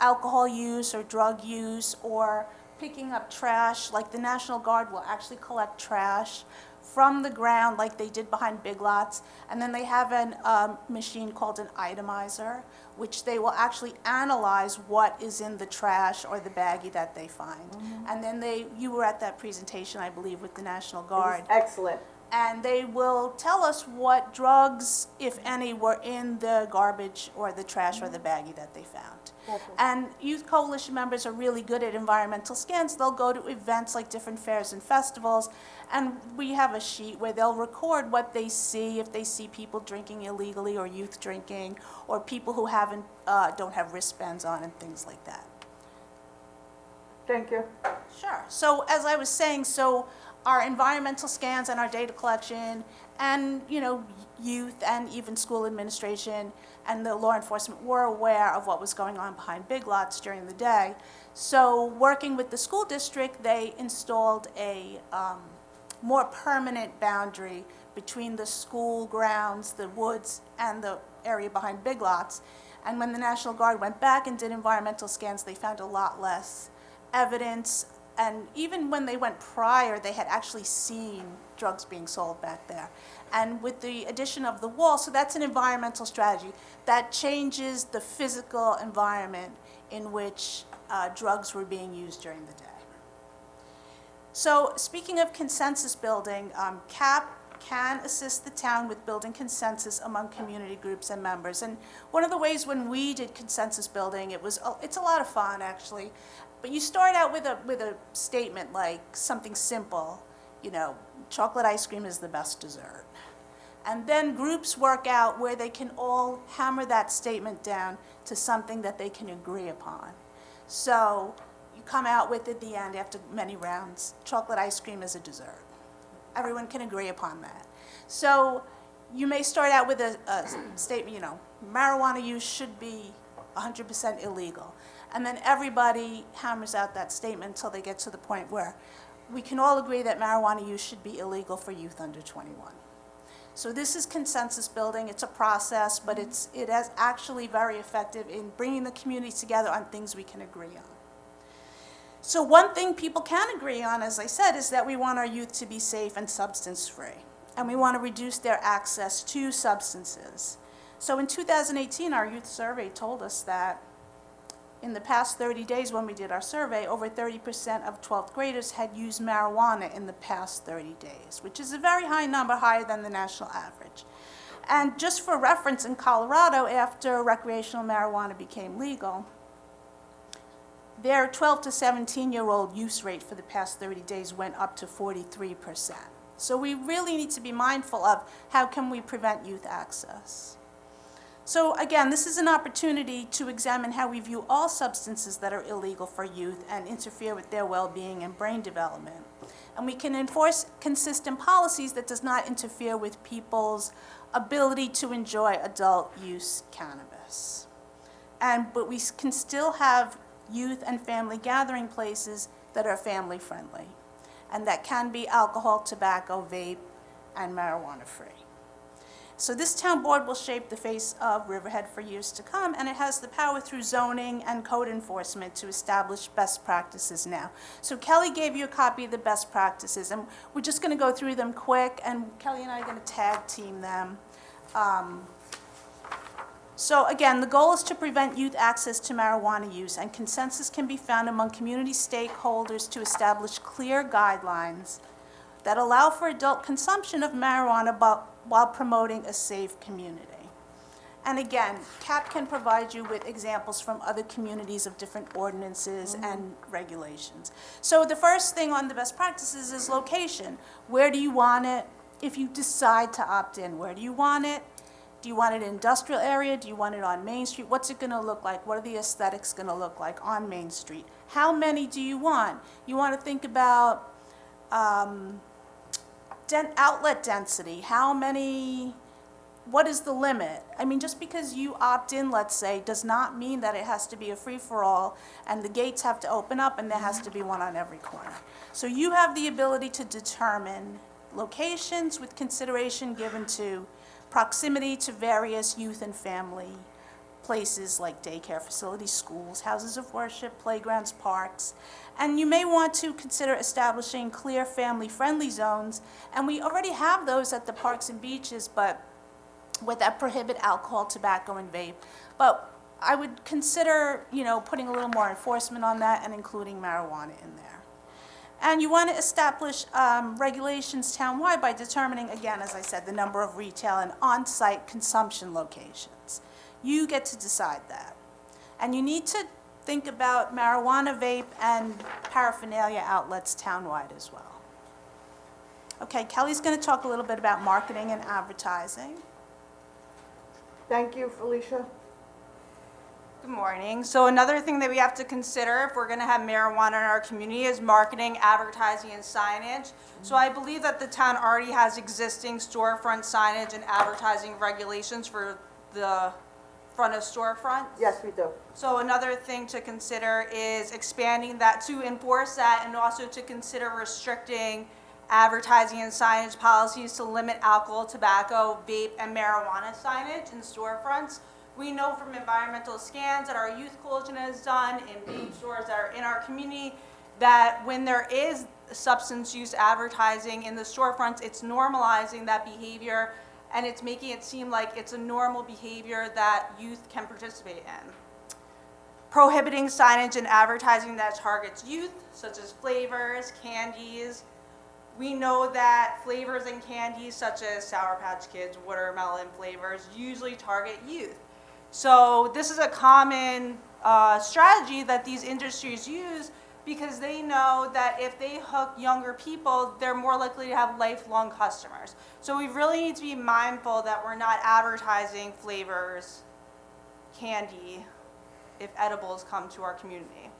Speaker 7: alcohol use or drug use or picking up trash. Like the National Guard will actually collect trash from the ground like they did behind Big Lots. And then they have a machine called an itemizer, which they will actually analyze what is in the trash or the baggie that they find. And then you were at that presentation, I believe, with the National Guard.
Speaker 1: Excellent.
Speaker 7: And they will tell us what drugs, if any, were in the garbage or the trash or the baggie that they found. And youth coalition members are really good at environmental scans. They'll go to events like different fairs and festivals, and we have a sheet where they'll record what they see, if they see people drinking illegally or youth drinking, or people who don't have wristbands on and things like that.
Speaker 1: Thank you.
Speaker 7: Sure. So as I was saying, so our environmental scans and our data collection and, youth and even school administration and the law enforcement were aware of what was going on behind Big Lots during the day. So working with the school district, they installed a more permanent boundary between the school grounds, the woods, and the area behind Big Lots. And when the National Guard went back and did environmental scans, they found a lot less evidence. And even when they went prior, they had actually seen drugs being sold back there. And with the addition of the wall, so that's an environmental strategy that changes the physical environment in which drugs were being used during the day. So speaking of consensus building, CAP can assist the town with building consensus among community groups and members. And one of the ways when we did consensus building, it's a lot of fun actually. But you start out with a statement like something simple, chocolate ice cream is the best dessert. And then groups work out where they can all hammer that statement down to something that they can agree upon. So you come out with at the end, after many rounds, chocolate ice cream is a dessert. Everyone can agree upon that. So you may start out with a statement, marijuana use should be 100% illegal. And then everybody hammers out that statement until they get to the point where we can all agree that marijuana use should be illegal for youth under 21. So this is consensus building. It's a process, but it is actually very effective in bringing the community together on things we can agree on. So one thing people can agree on, as I said, is that we want our youth to be safe and substance-free, and we want to reduce their access to substances. So in 2018, our youth survey told us that in the past 30 days when we did our survey, over 30% of 12th graders had used marijuana in the past 30 days, which is a very high number, higher than the national average. And just for reference, in Colorado, after recreational marijuana became legal, their 12 to 17-year-old use rate for the past 30 days went up to 43%. So we really need to be mindful of how can we prevent youth access. So again, this is an opportunity to examine how we view all substances that are illegal for youth and interfere with their well-being and brain development. And we can enforce consistent policies that does not interfere with people's ability to enjoy adult use cannabis. But we can still have youth and family gathering places that are family friendly, and that can be alcohol, tobacco, vape, and marijuana free. So this town board will shape the face of Riverhead for years to come, and it has the power through zoning and code enforcement to establish best practices now. So Kelly gave you a copy of the best practices, and we're just going to go through them quick, and Kelly and I are going to tag team them. So again, the goal is to prevent youth access to marijuana use, and consensus can be found among community stakeholders to establish clear guidelines that allow for adult consumption of marijuana while promoting a safe community. And again, CAP can provide you with examples from other communities of different ordinances and regulations. So the first thing on the best practices is location. Where do you want it? If you decide to opt in, where do you want it? Do you want it in an industrial area? Do you want it on Main Street? What's it going to look like? What are the aesthetics going to look like on Main Street? How many do you want? You want to think about outlet density. How many, what is the limit? I mean, just because you opt in, let's say, does not mean that it has to be a free-for-all and the gates have to open up and there has to be one on every corner. So you have the ability to determine locations with consideration given to proximity to various youth and family places like daycare facilities, schools, houses of worship, playgrounds, parks. And you may want to consider establishing clear family-friendly zones, and we already have those at the parks and beaches, but that prohibit alcohol, tobacco, and vape. But I would consider, putting a little more enforcement on that and including marijuana in there. And you want to establish regulations townwide by determining, again, as I said, the number of retail and on-site consumption locations. You get to decide that. And you need to think about marijuana, vape, and paraphernalia outlets townwide as well. Okay, Kelly's going to talk a little bit about marketing and advertising.
Speaker 1: Thank you, Felicia.
Speaker 8: Good morning. So another thing that we have to consider if we're going to have marijuana in our community is marketing, advertising, and signage. So I believe that the town already has existing storefront signage and advertising regulations for the front of storefronts.
Speaker 1: Yes, we do.
Speaker 8: So another thing to consider is expanding that to enforce that, and also to consider restricting advertising and signage policies to limit alcohol, tobacco, vape, and marijuana signage in storefronts. We know from environmental scans that our youth coalition has done in vape stores that are in our community that when there is substance use advertising in the storefronts, it's normalizing that behavior and it's making it seem like it's a normal behavior that youth can participate in. Prohibiting signage and advertising that targets youth, such as flavors, candies. We know that flavors and candies such as Sour Patch Kids, watermelon flavors usually target youth. So this is a common strategy that these industries use because they know that if they hook younger people, they're more likely to have lifelong customers. So we really need to be mindful that we're not advertising flavors, candy, if edibles come to our community,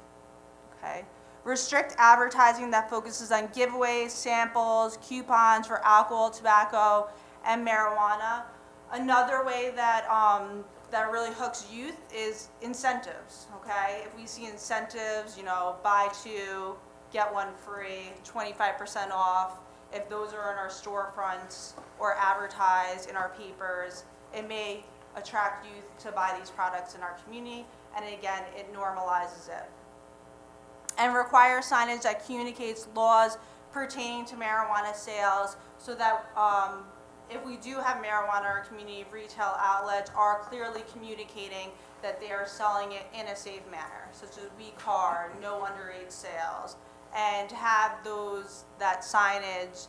Speaker 8: okay? Restrict advertising that focuses on giveaways, samples, coupons for alcohol, tobacco, and marijuana. Another way that that really hooks youth is incentives, okay? If we see incentives, you know, buy two, get one free, 25% off, if those are in our storefronts or advertised in our papers, it may attract youth to buy these products in our community, and again, it normalizes it. And require signage that communicates laws pertaining to marijuana sales so that if we do have marijuana in our community, retail outlets are clearly communicating that they are selling it in a safe manner, such as V-card, no underage sales, and to have that signage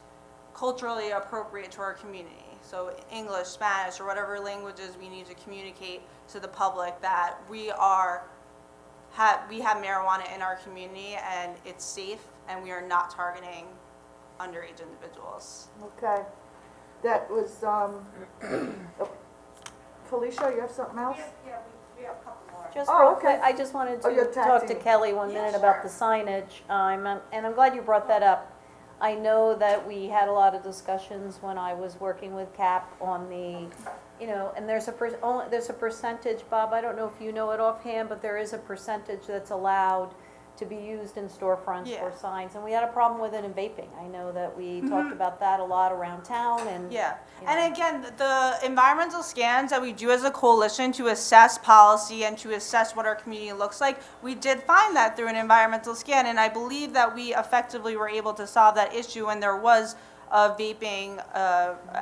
Speaker 8: culturally appropriate to our community. So English, Spanish, or whatever languages we need to communicate to the public that we have marijuana in our community and it's safe and we are not targeting underage individuals.
Speaker 1: Okay. That was, Felicia, you have something else?
Speaker 7: We have a couple more.
Speaker 5: Just
Speaker 1: Oh,
Speaker 5: real
Speaker 1: okay.
Speaker 5: quick, I just wanted
Speaker 1: Oh, you're
Speaker 5: to talk to
Speaker 1: tag-teaming.
Speaker 5: Kelly 1 minute about the signage, and I'm glad you brought that up. I know that we had a lot of discussions when I was working with CAP on the, you know, and there's a percentage, Bob, I don't know if you know it offhand, but there is a percentage that's allowed to be used in storefronts
Speaker 8: Yeah.
Speaker 5: or signs, and we had a problem with it in vaping. I know that we talked about that a lot around town, and
Speaker 8: Yeah,
Speaker 5: you know.
Speaker 8: and again, the environmental scans that we do as a coalition to assess policy and to assess what our community looks like, we did find that through an environmental scan, and I believe that we effectively were able to solve that issue when there was a vaping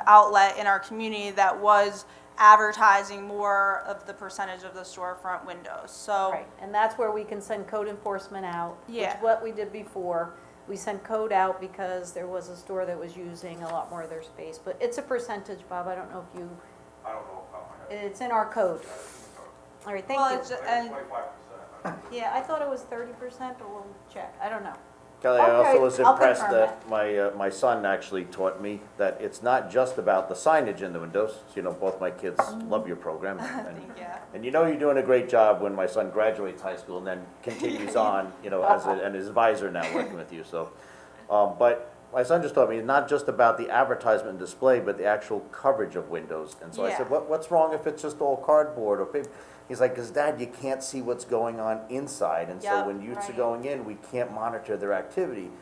Speaker 8: outlet in our community that was advertising more of the percentage of the storefront windows, so.
Speaker 5: Right, and that's where we can send code enforcement out, which
Speaker 8: Yeah.
Speaker 5: is what we did before. We sent code out because there was a store that was using a lot more of their space, but it's a percentage, Bob, I don't know if you,
Speaker 6: I don't know how much.
Speaker 5: it's in our code. All right,
Speaker 8: Well,
Speaker 5: thank
Speaker 8: it's,
Speaker 5: you.
Speaker 8: and,
Speaker 6: 25%.
Speaker 5: Yeah, I thought it was 30%, but we'll check, I don't know.
Speaker 2: Kelly, I
Speaker 1: Okay,
Speaker 2: also was
Speaker 5: I'll
Speaker 2: impressed
Speaker 5: confirm
Speaker 2: that my son actually taught me that it's not just about the signage in the windows. You know, both my kids love your program.
Speaker 8: thank you.
Speaker 2: And you know you're doing a great job when my son graduates high school and then continues on, you know, as an advisor now working with you, so. But my son just taught me, not just about the advertisement and display, but the actual coverage of windows. And so I said,
Speaker 8: Yeah.
Speaker 2: what's wrong if it's just all cardboard or paper? He's like, 'cause Dad, you can't see what's going on inside, and so
Speaker 8: Yep,
Speaker 2: when youths are
Speaker 5: right.
Speaker 2: going in, we can't monitor their activity.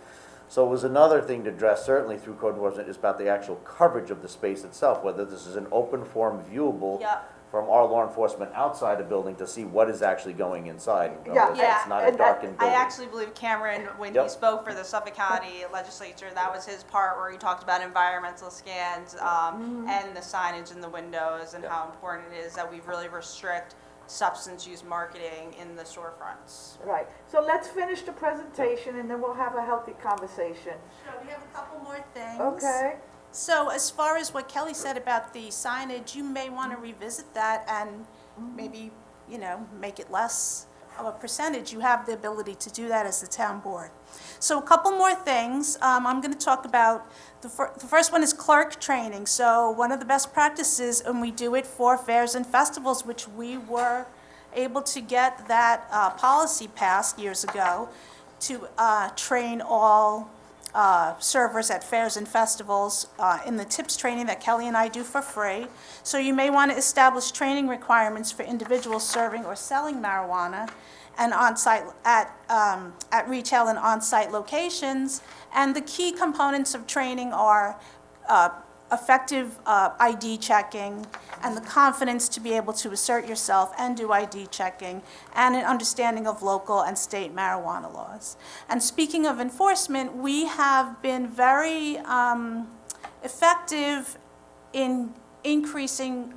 Speaker 2: So it was another thing to address, certainly through code enforcement, is about the actual coverage of the space itself, whether this is an open form viewable
Speaker 8: Yep.
Speaker 2: from our law enforcement outside the building to see what is actually going inside. In other
Speaker 1: Yeah.
Speaker 2: words,
Speaker 8: Yeah,
Speaker 2: It's not a
Speaker 1: and that-
Speaker 2: darkened
Speaker 8: I
Speaker 2: building.
Speaker 8: actually believe Cameron, when he
Speaker 2: Yep.
Speaker 8: spoke for the Suffolk County Legislature, that was his part where he talked about environmental scans and the signage in the windows and
Speaker 2: Yep.
Speaker 8: how important it is that we really restrict substance use marketing in the storefronts.
Speaker 1: Right, so let's finish the presentation and then we'll have a healthy conversation.
Speaker 7: Sure, we have a couple more things.
Speaker 1: Okay?
Speaker 7: So as far as what Kelly said about the signage, you may want to revisit that and maybe, you know, make it less of a percentage. You have the ability to do that as the town board. So a couple more things. I'm going to talk about, the first one is clerk training. So one of the best practices, and we do it for fairs and festivals, which we were able to get that policy passed years ago to train all servers at fairs and festivals in the TIPS training that Kelly and I do for free. So you may want to establish training requirements for individuals serving or selling marijuana and on-site at retail and on-site locations. And the key components of training are effective ID checking and the confidence to be able to assert yourself and do ID checking and an understanding of local and state marijuana laws. And speaking of enforcement, we have been very effective in increasing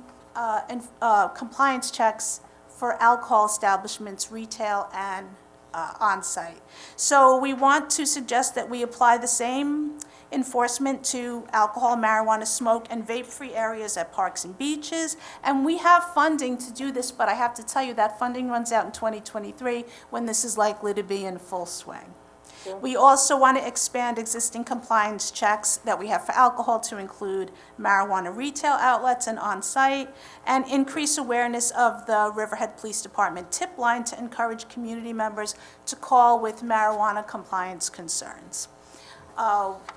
Speaker 7: compliance checks for alcohol establishments, retail and on-site. So we want to suggest that we apply the same enforcement to alcohol, marijuana, smoke, and vape-free areas at parks and beaches. And we have funding to do this, but I have to tell you that funding runs out in 2023 when this is likely to be in full swing. We also want to expand existing compliance checks that we have for alcohol to include marijuana retail outlets and on-site, and increase awareness of the Riverhead Police Department tip line to encourage community members to call with marijuana compliance concerns.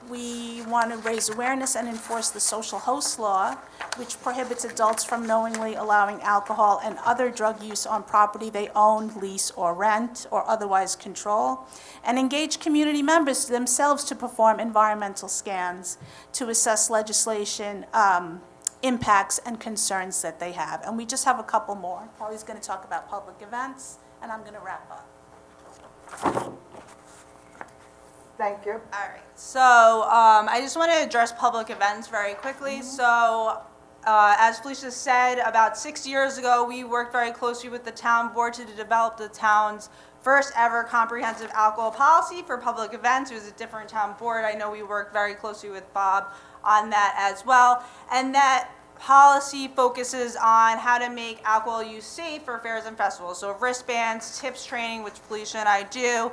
Speaker 7: We want to raise awareness and enforce the social host law, which prohibits adults from knowingly allowing alcohol and other drug use on property they own, lease, or rent, or otherwise control, and engage community members themselves to perform environmental scans to assess legislation impacts and concerns that they have. And we just have a couple more. Kelly's going to talk about public events, and I'm going to wrap up.
Speaker 1: Thank you.
Speaker 8: All right, so I just want to address public events very quickly. So as Felicia said, about 6 years ago, we worked very closely with the town board to develop the town's first ever comprehensive alcohol policy for public events. It was a different town board. I know we worked very closely with Bob on that as well. And that policy focuses on how to make alcohol use safe for fairs and festivals. So wristbands, tips training, which Felicia and I do,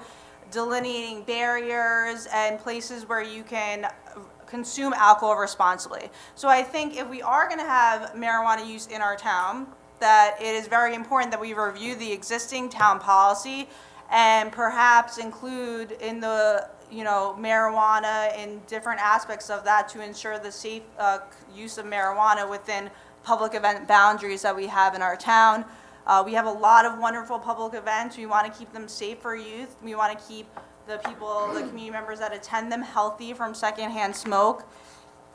Speaker 8: delineating barriers and places where you can consume alcohol responsibly. So I think if we are going to have marijuana use in our town, that it is very important that we review the existing town policy and perhaps include in the marijuana in different aspects of that to ensure the safe use of marijuana within public event boundaries that we have in our town. We have a lot of wonderful public events. We want to keep them safe for youth. We want to keep the people, the community members that attend them healthy from secondhand smoke.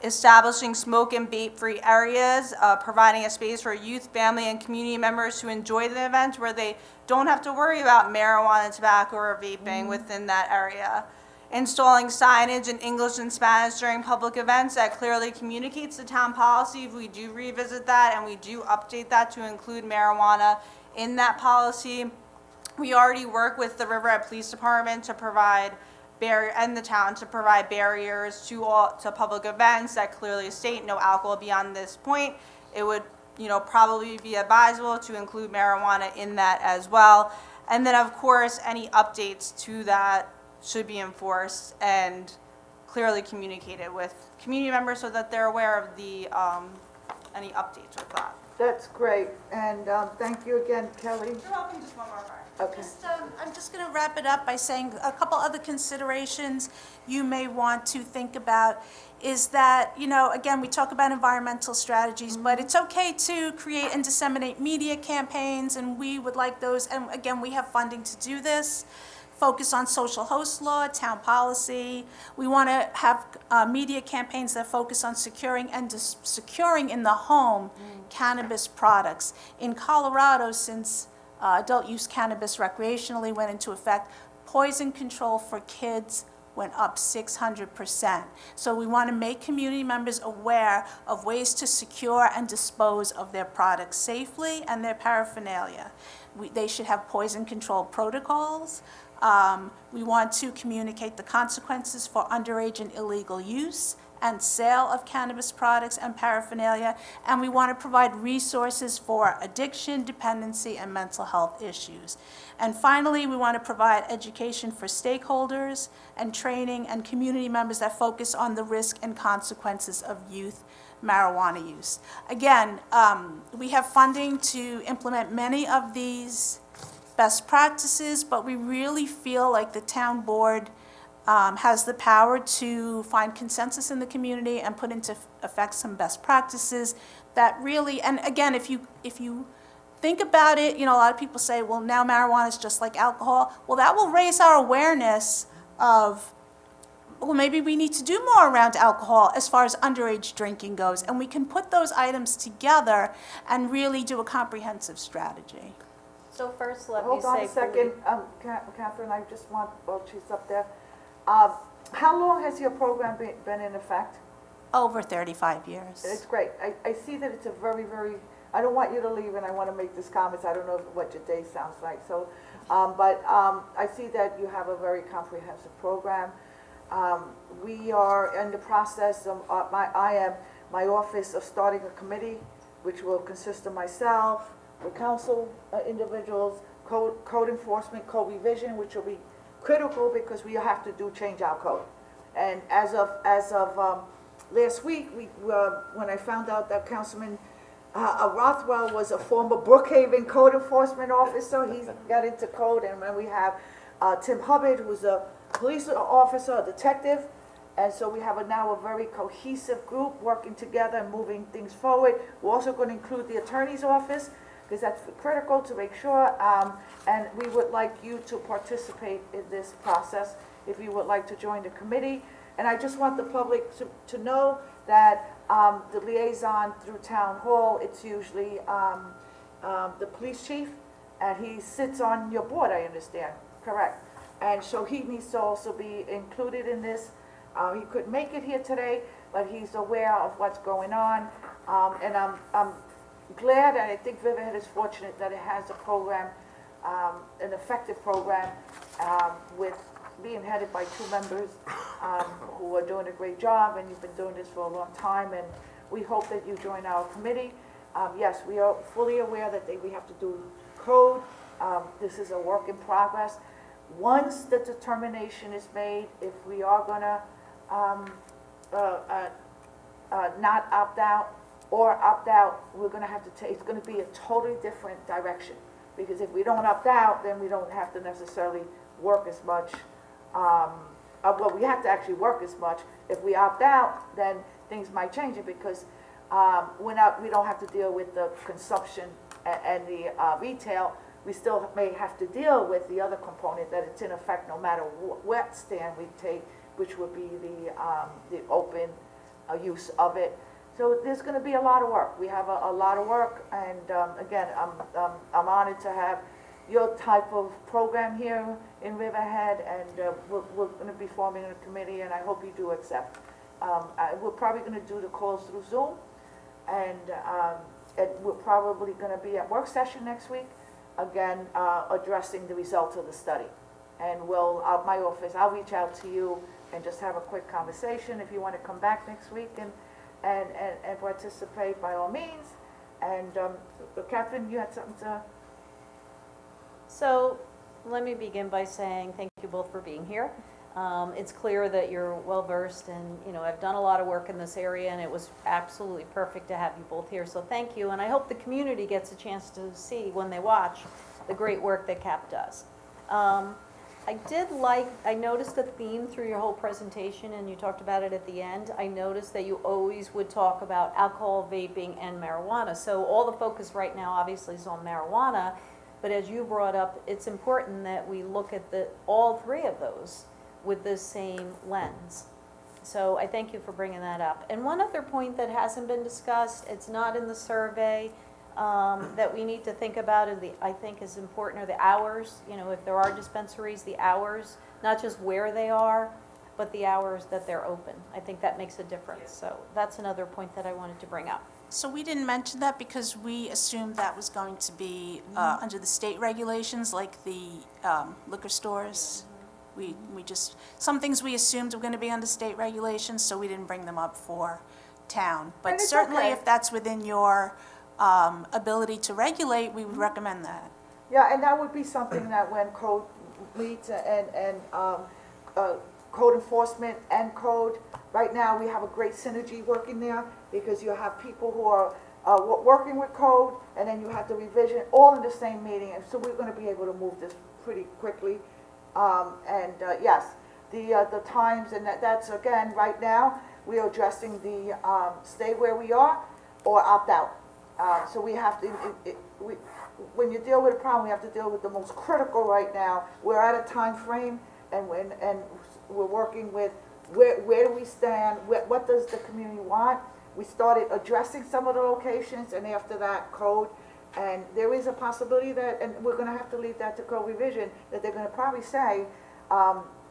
Speaker 8: Establishing smoke and vape-free areas, providing a space for youth, family, and community members to enjoy the event where they don't have to worry about marijuana, tobacco, or vaping within that area. Installing signage in English and Spanish during public events that clearly communicates the town policy. If we do revisit that and we do update that to include marijuana in that policy. We already work with the Riverhead Police Department to provide and the town to provide barriers to public events that clearly state no alcohol beyond this point. It would probably be advisable to include marijuana in that as well. And then of course any updates to that should be enforced and clearly communicated with community members so that they're aware of the any updates with that.
Speaker 1: That's great, and thank you again, Kelly.
Speaker 8: You're welcome, just one more part.
Speaker 1: Okay.
Speaker 7: I'm just going to wrap it up by saying a couple other considerations you may want to think about is that, again, we talk about environmental strategies, but it's okay to create and disseminate media campaigns, and we would like those, and again, we have funding to do this. Focus on social host law, town policy. We want to have media campaigns that focus on securing in the home cannabis products. In Colorado, since adult use cannabis recreationally went into effect, poison control for kids went up 600%. So we want to make community members aware of ways to secure and dispose of their products safely and their paraphernalia. They should have poison control protocols. We want to communicate the consequences for underage and illegal use and sale of cannabis products and paraphernalia, and we want to provide resources for addiction, dependency, and mental health issues. And finally, we want to provide education for stakeholders and training and community members that focus on the risk and consequences of youth marijuana use. Again, we have funding to implement many of these best practices, but we really feel like the town board has the power to find consensus in the community and put into effect some best practices that really, and again, if you think about it, you know, a lot of people say, well, now marijuana is just like alcohol. Well, that will raise our awareness of, well, maybe we need to do more around alcohol as far as underage drinking goes. And we can put those items together and really do a comprehensive strategy.
Speaker 5: So first, let me
Speaker 1: Hold on
Speaker 5: say.
Speaker 1: a second, Catherine, I just want, well, she's up there. How long has your program been in effect?
Speaker 7: Over 35 years.
Speaker 1: It's great. I see that it's a very, very, I don't want you to leave, and I want to make this comments. I don't know what your day sounds like, so, but I see that you have a very comprehensive program. We are in the process of, my office of starting a committee, which will consist of myself, the council individuals, code enforcement, code revision, which will be critical because we have to change our code. And as of last week, when I found out that Councilman Rothwell was a former Brookhaven code enforcement officer, he got into code, and then we have Tim Hubbard, who's a police officer, a detective, and so we have now a very cohesive group working together and moving things forward. We're also going to include the attorney's office, because that's critical to make sure, and we would like you to participate in this process if you would like to join the committee. And I just want the public to know that the liaison through town hall, it's usually the police chief, and he sits on your board, I understand, correct? And so he needs to also be included in this. He couldn't make it here today, but he's aware of what's going on, and I'm glad, and I think Riverhead is fortunate that it has a program, an effective program, with being headed by two members who are doing a great job, and you've been doing this for a long time, and we hope that you join our committee. Yes, we are fully aware that we have to do code. This is a work in progress. Once the determination is made, if we are gonna not opt out or opt out, we're gonna have to take, it's gonna be a totally different direction. Because if we don't opt out, then we don't have to necessarily work as much. Well, we have to actually work as much. If we opt out, then things might change it because we don't have to deal with the consumption and the retail. We still may have to deal with the other component that it's in effect no matter what stand we take, which would be the open use of it. So there's going to be a lot of work. We have a lot of work, and again, I'm honored to have your type of program here in Riverhead, and we're going to be forming a committee, and I hope you do accept. We're probably going to do the calls through Zoom, and we're probably going to be at work session next week, again, addressing the results of the study. And my office, I'll reach out to you and just have a quick conversation if you want to come back next week and participate by all means. And Catherine, you had something to?
Speaker 5: So let me begin by saying thank you both for being here. It's clear that you're well-versed, and I've done a lot of work in this area, and it was absolutely perfect to have you both here, so thank you. And I hope the community gets a chance to see when they watch the great work that CAP does. I noticed a theme through your whole presentation, and you talked about it at the end. I noticed that you always would talk about alcohol, vaping, and marijuana. So all the focus right now obviously is on marijuana, but as you brought up, it's important that we look at all three of those with the same lens. So I thank you for bringing that up. And one other point that hasn't been discussed, it's not in the survey, that we need to think about, I think is important, are the hours. If there are dispensaries, the hours, not just where they are, but the hours that they're open. I think that makes a difference. So that's another point that I wanted to bring up.
Speaker 7: So we didn't mention that because we assumed that was going to be under the state regulations, like the liquor stores. We just, some things we assumed were going to be under state regulations, so we didn't bring them up for town. But
Speaker 1: And it's
Speaker 7: certainly
Speaker 1: okay.
Speaker 7: if that's within your ability to regulate, we would recommend that.
Speaker 1: Yeah, and that would be something that when code meets and code enforcement and code Right now, we have a great synergy working there because you have people who are working with code, and then you have the revision all in the same meeting, and so we're gonna be able to move this pretty quickly. Yes, the times, and that's, again, right now, we are addressing the stay where we are or opt out. So we have to, when you deal with a problem, we have to deal with the most critical right now. We're at a time frame, and we're working with where do we stand, what does the community want? We started addressing some of the locations, and after that, code. And there is a possibility that, and we're gonna have to leave that to code revision, that they're gonna probably say,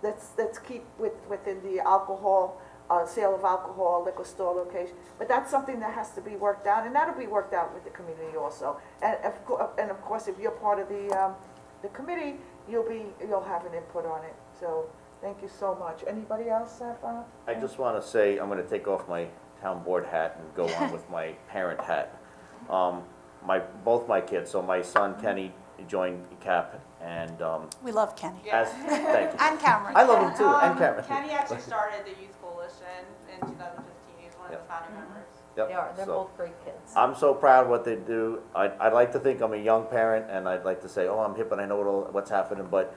Speaker 1: let's keep within the alcohol, sale of alcohol, liquor store location. But that's something that has to be worked out, and that'll be worked out with the community also. And of course, if you're part of the committee, you'll have an input on it. So, thank you so much. Anybody else have,
Speaker 2: I just want to say, I'm going to take off my town board hat and go on with my parent hat. Both my kids, so my son Kenny joined CAP, and
Speaker 7: We love Kenny.
Speaker 2: thank you.
Speaker 7: And Cameron.
Speaker 2: I love him too, and Cameron.
Speaker 8: Kenny actually started the Youth Coalition in 2015. He's one of the
Speaker 2: Yep.
Speaker 8: founding members.
Speaker 2: Yep,
Speaker 5: They are, they're
Speaker 2: so
Speaker 5: both great kids.
Speaker 2: I'm so proud of what they do. I'd like to think I'm a young parent, and I'd like to say, oh, I'm hip and I know what's happening, but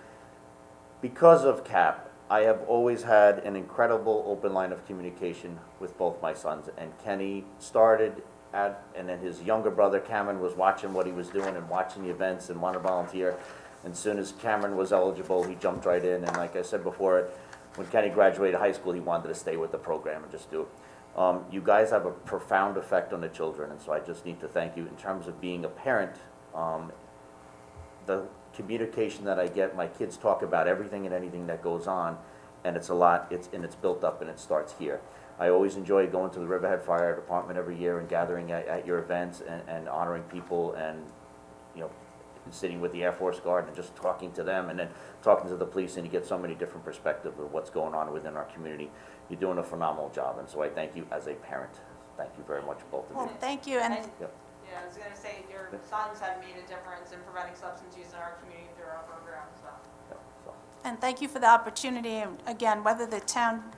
Speaker 2: because of CAP, I have always had an incredible open line of communication with both my sons. And Kenny started and then his younger brother Cameron was watching what he was doing and watching the events and wanted to volunteer. And as soon as Cameron was eligible, he jumped right in. And like I said before, when Kenny graduated high school, he wanted to stay with the program and just do it. You guys have a profound effect on the children, and so I just need to thank you. In terms of being a parent, the communication that I get, my kids talk about everything and anything that goes on, and it's a lot, it's built up and it starts here. I always enjoy going to the Riverhead Fire Department every year and gathering at your events and honoring people, and, you know, sitting with the Air Force Guard and just talking to them, and then talking to the police, and you get so many different perspectives of what's going on within our community. You're doing a phenomenal job, and so I thank you as a parent. Thank you very much, both of
Speaker 7: Well,
Speaker 2: you.
Speaker 7: thank you, and
Speaker 8: And-
Speaker 2: Yep.
Speaker 8: Yeah, I was gonna say, your sons have made a difference in preventing substance use in our community through our program, so.
Speaker 2: Yep, so.
Speaker 7: And thank you for the opportunity. And again, whether the town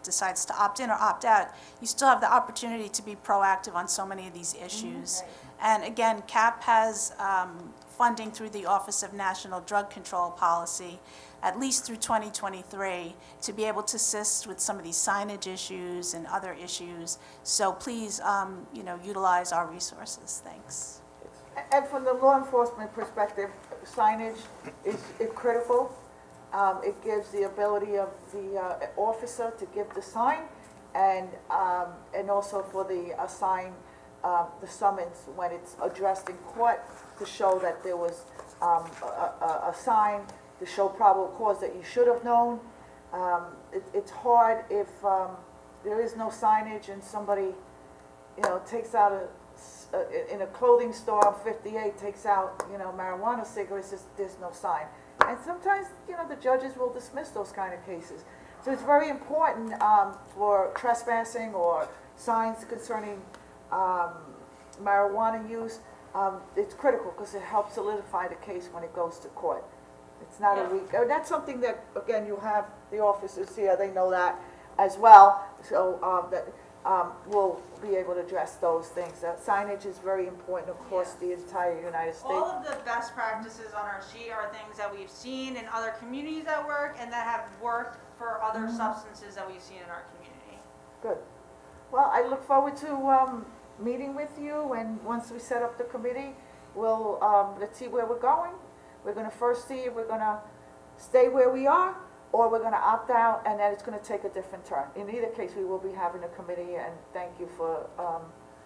Speaker 7: decides to opt in or opt out, you still have the opportunity to be proactive on so many of these issues. And again, CAP has funding through the Office of National Drug Control Policy, at least through 2023, to be able to assist with some of these signage issues and other issues. So please, utilize our resources. Thanks.
Speaker 1: and from the law enforcement perspective, signage is critical. It gives the ability of the officer to give the sign, and also for the the summons when it's addressed in court, to show that there was a sign, to show probable cause that you should have known. It's hard if there is no signage and somebody, takes out in a clothing store on 58, takes out, marijuana cigarettes, there's no sign. And sometimes, the judges will dismiss those kind of cases. So it's very important for trespassing or signs concerning marijuana use. It's critical because it helps solidify the case when it goes to court. It's not that's something that, again, you have the officers here, they know that as well. So we'll be able to address those things. Signage is very important across the entire United States.
Speaker 8: All of the best practices on our sheet are things that we've seen in other communities that work and that have worked for other substances that we've seen in our community.
Speaker 1: Good. Well, I look forward to meeting with you, and once we set up the committee, we'll, let's see where we're going. We're gonna first see if we're gonna stay where we are, or we're gonna opt out, and then it's gonna take a different turn. In either case, we will be having a committee, and thank you for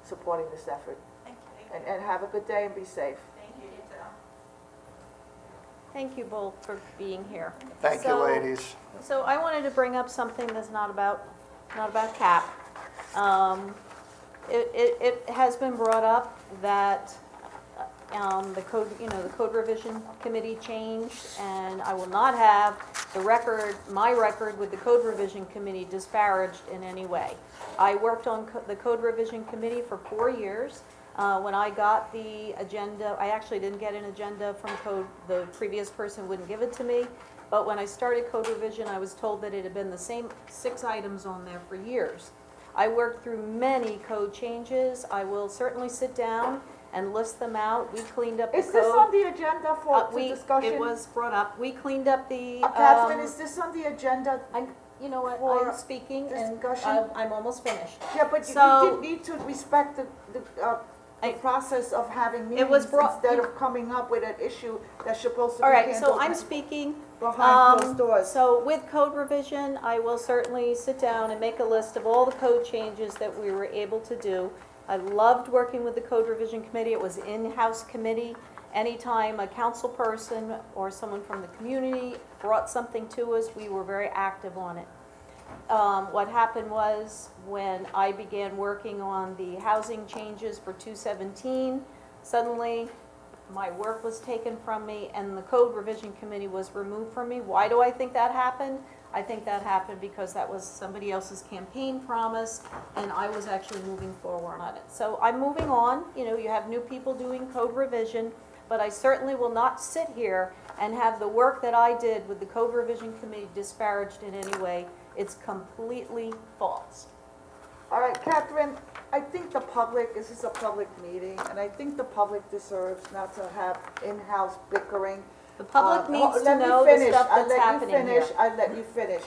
Speaker 1: supporting this effort.
Speaker 8: Thank you.
Speaker 1: And have a good day and be safe.
Speaker 8: Thank you, you too.
Speaker 5: Thank you both for being here.
Speaker 4: Thank you,
Speaker 5: So-
Speaker 4: ladies.
Speaker 5: So I wanted to bring up something that's not about CAP. It has been brought up that the code revision committee changed, and I will not have my record with the code revision committee disparaged in any way. I worked on the code revision committee for 4 years. When I got the agenda, I actually didn't get an agenda from code, the previous person wouldn't give it to me, But when I started code revision, I was told that it had been the same 6 items on there for years. I worked through many code changes. I will certainly sit down and list them out. We cleaned up the code.
Speaker 1: Is this on the agenda for discussion?
Speaker 5: It was brought up. We cleaned up the,
Speaker 1: Catherine, is this on the agenda?
Speaker 5: you know what,
Speaker 1: for
Speaker 5: I'm speaking and
Speaker 1: discussion?
Speaker 5: I'm almost finished.
Speaker 1: Yeah, but
Speaker 5: So-
Speaker 1: you did need to respect the process of having
Speaker 5: It was
Speaker 1: meetings
Speaker 5: brought-
Speaker 1: instead of coming up with an issue that's supposed to be
Speaker 5: All right,
Speaker 1: handled
Speaker 5: so I'm speaking.
Speaker 1: behind closed doors.
Speaker 5: So with code revision, I will certainly sit down and make a list of all the code changes that we were able to do. I loved working with the code revision committee. It was an in-house committee. Anytime a council person or someone from the community brought something to us, we were very active on it. What happened was, when I began working on the housing changes for 217, suddenly my work was taken from me and the code revision committee was removed from me. Why do I think that happened? I think that happened because that was somebody else's campaign promise and I was actually moving forward on it. So I'm moving on, you know, you have new people doing code revision, but I certainly will not sit here and have the work that I did with the code revision committee disparaged in any way. It's completely false.
Speaker 1: All right, Catherine, I think the public, this is a public meeting, and I think the public deserves not to have in-house bickering.
Speaker 5: The public needs to
Speaker 1: Let me
Speaker 5: know the
Speaker 1: finish.
Speaker 5: stuff that's happening here.
Speaker 1: I let you finish,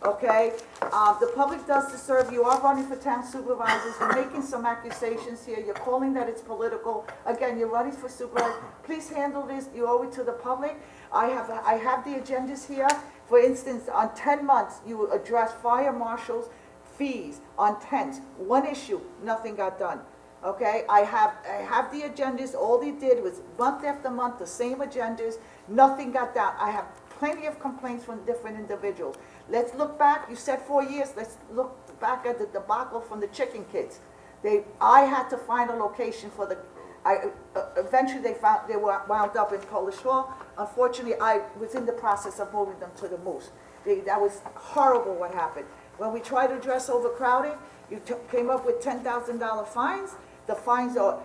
Speaker 1: okay? The public does deserve, you are running for town supervisors, you're making some accusations here, you're calling that it's political. Again, you're running for supervisor, please handle this, you owe it to the public. I have the agendas here. For instance, on 10 months, you address fire marshals' fees on tents. One issue, nothing got done, okay? I have the agendas, all they did was month after month, the same agendas, nothing got done. I have plenty of complaints from different individuals. Let's look back, you said 4 years, let's look back at the debacle from the chicken kids. I had to find a location for the, eventually they were wound up in Polish Hall. Unfortunately, I was in the process of moving them to the Moose. That was horrible what happened. When we tried to address overcrowding, you came up with $10,000 fines. The fines are,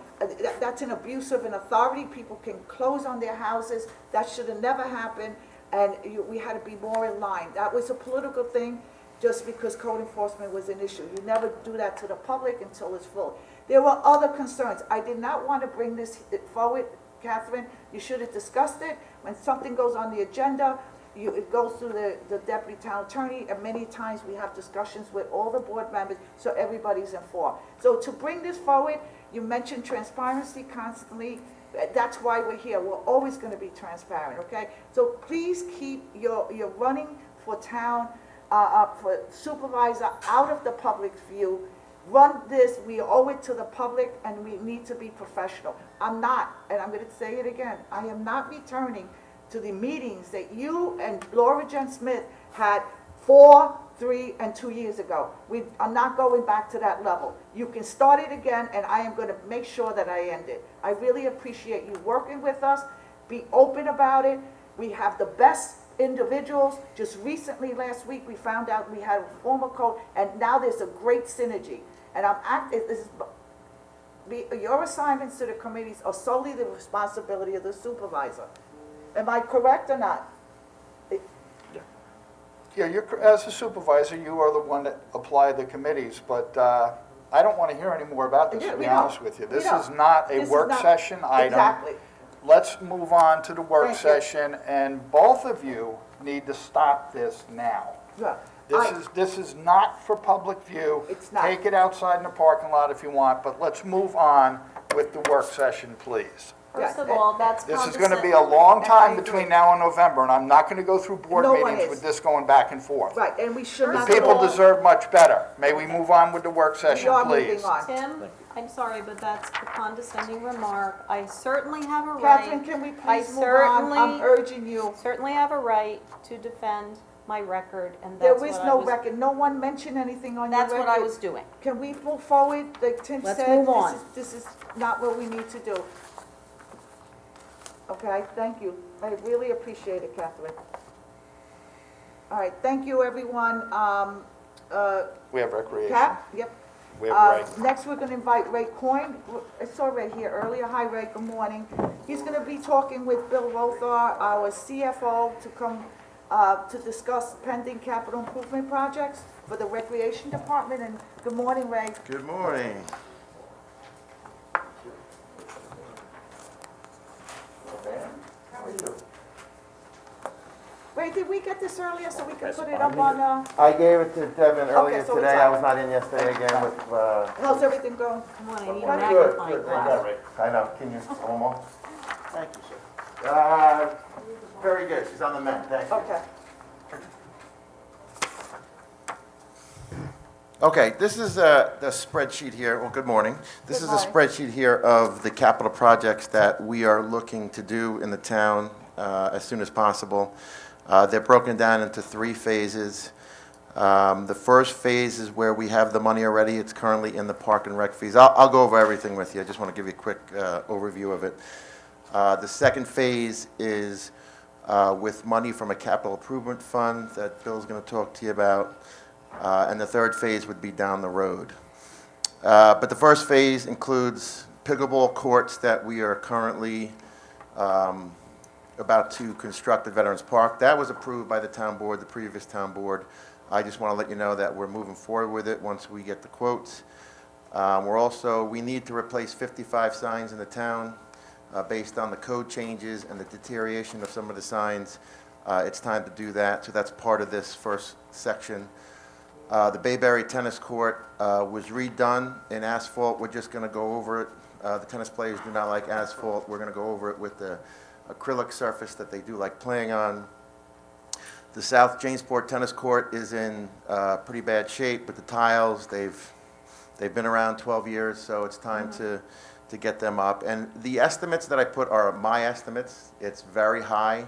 Speaker 1: that's an abuse of an authority. People can close on their houses. That should have never happened, and we had to be more in line. That was a political thing, just because code enforcement was an issue. You never do that to the public until it's full. There were other concerns. I did not want to bring this forward, Catherine. You should have discussed it. When something goes on the agenda, it goes through the deputy town attorney, and many times we have discussions with all the board members, so everybody's informed. So to bring this forward, you mentioned transparency constantly. That's why we're here. We're always going to be transparent, okay? So please keep your running for town, for supervisor out of the public's view. Run this, we owe it to the public, and we need to be professional. I'm not, and I'm going to say it again, I am not returning to the meetings that you and Laura Jen Smith had 4, 3, and 2 years ago. We are not going back to that level. You can start it again, and I am going to make sure that I end it. I really appreciate you working with us. Be open about it. We have the best individuals. Just recently, last week, we found out we had a former code, and now there's a great synergy. And your assignments to the committees are solely the responsibility of the supervisor. Am I correct or not?
Speaker 4: Yeah, as a supervisor, you are the one that applied the committees, but I don't want to hear any more about this,
Speaker 1: Yeah,
Speaker 4: to
Speaker 1: we
Speaker 4: be
Speaker 1: don't.
Speaker 4: honest with you.
Speaker 1: We
Speaker 4: This
Speaker 1: don't.
Speaker 4: is not a
Speaker 1: This is
Speaker 4: work
Speaker 1: not-
Speaker 4: session item.
Speaker 1: Exactly.
Speaker 4: Let's move on to the work
Speaker 1: Thank you.
Speaker 4: session, and both of you need to stop this now.
Speaker 1: Yeah.
Speaker 4: This is not for public view.
Speaker 1: It's not.
Speaker 4: Take it outside in the parking lot if you want, but let's move on with the work session, please.
Speaker 5: First of
Speaker 1: Yeah,
Speaker 5: all, that's
Speaker 4: This is
Speaker 5: condescending.
Speaker 4: going to be a long
Speaker 1: And I
Speaker 4: time
Speaker 1: agree.
Speaker 4: between now and November, and I'm not going to go through board
Speaker 1: No one
Speaker 4: meetings
Speaker 1: is.
Speaker 4: with this going back and forth.
Speaker 1: Right, and we should
Speaker 5: First
Speaker 1: not.
Speaker 5: of
Speaker 4: People
Speaker 5: all-
Speaker 4: deserve much better. May we move on with the work session,
Speaker 1: You are
Speaker 4: please?
Speaker 1: moving on.
Speaker 5: Tim, I'm sorry, but that's a condescending remark. I certainly have a right.
Speaker 1: Catherine, can we please move on? I'm urging you.
Speaker 5: Certainly have a right to defend my record, and
Speaker 1: There
Speaker 5: that's
Speaker 1: is
Speaker 5: what I
Speaker 1: no
Speaker 5: was,
Speaker 1: record. No one mentioned anything on your record.
Speaker 5: that's what I was doing.
Speaker 1: Can we move forward? Like Tim
Speaker 5: Let's
Speaker 1: said,
Speaker 5: move on.
Speaker 1: this is not what we need to do. Okay, thank you. I really appreciate it, Catherine. All right, thank you, everyone.
Speaker 4: We have recreation.
Speaker 1: Cap, yep.
Speaker 4: We have Ray.
Speaker 1: Next, we're gonna invite Ray Coyne. I saw Ray here earlier. Hi, Ray, good morning. He's gonna be talking with Bill Rothar, our CFO, to come to discuss pending capital improvement projects for the Recreation Department. And good morning, Ray.
Speaker 2: Good morning.
Speaker 1: Ray, did we get this earlier so we could put it up on,
Speaker 2: I gave it to Devin earlier
Speaker 1: so it's
Speaker 2: today. I
Speaker 1: on.
Speaker 2: was not in yesterday again with,
Speaker 1: how's everything going?
Speaker 5: Come on, I need a
Speaker 1: Good,
Speaker 5: magnifying
Speaker 2: good,
Speaker 5: glass.
Speaker 2: I know, can you, Omo? Thank you, sir. Very good, she's on the mend, thank you.
Speaker 1: Okay.
Speaker 2: Okay, this is the spreadsheet here, well, good morning. This
Speaker 1: Good
Speaker 2: is a
Speaker 1: morning.
Speaker 2: spreadsheet here of the capital projects that we are looking to do in the town as soon as possible. They're broken down into 3 phases. The first phase is where we have the money already. It's currently in the park and rec fees. I'll go over everything with you. I just want to give you a quick overview of it. The second phase is with money from a capital improvement fund that Bill's going to talk to you about. And the third phase would be down the road. But the first phase includes pickleball courts that we are currently about to construct at Veterans Park. That was approved by the town board, the previous town board. I just want to let you know that we're moving forward with it once we get the quotes. We need to replace 55 signs in the town based on the code changes and the deterioration of some of the signs. It's time to do that, so that's part of this first section. The Bayberry Tennis Court was redone in asphalt. We're just going to go over it. The tennis players do not like asphalt. We're going to go over it with the acrylic surface that they do like playing on. The South Jamesport Tennis Court is in pretty bad shape, but the tiles, they've been around 12 years, so it's time to get them up. And the estimates that I put are my estimates. It's very high.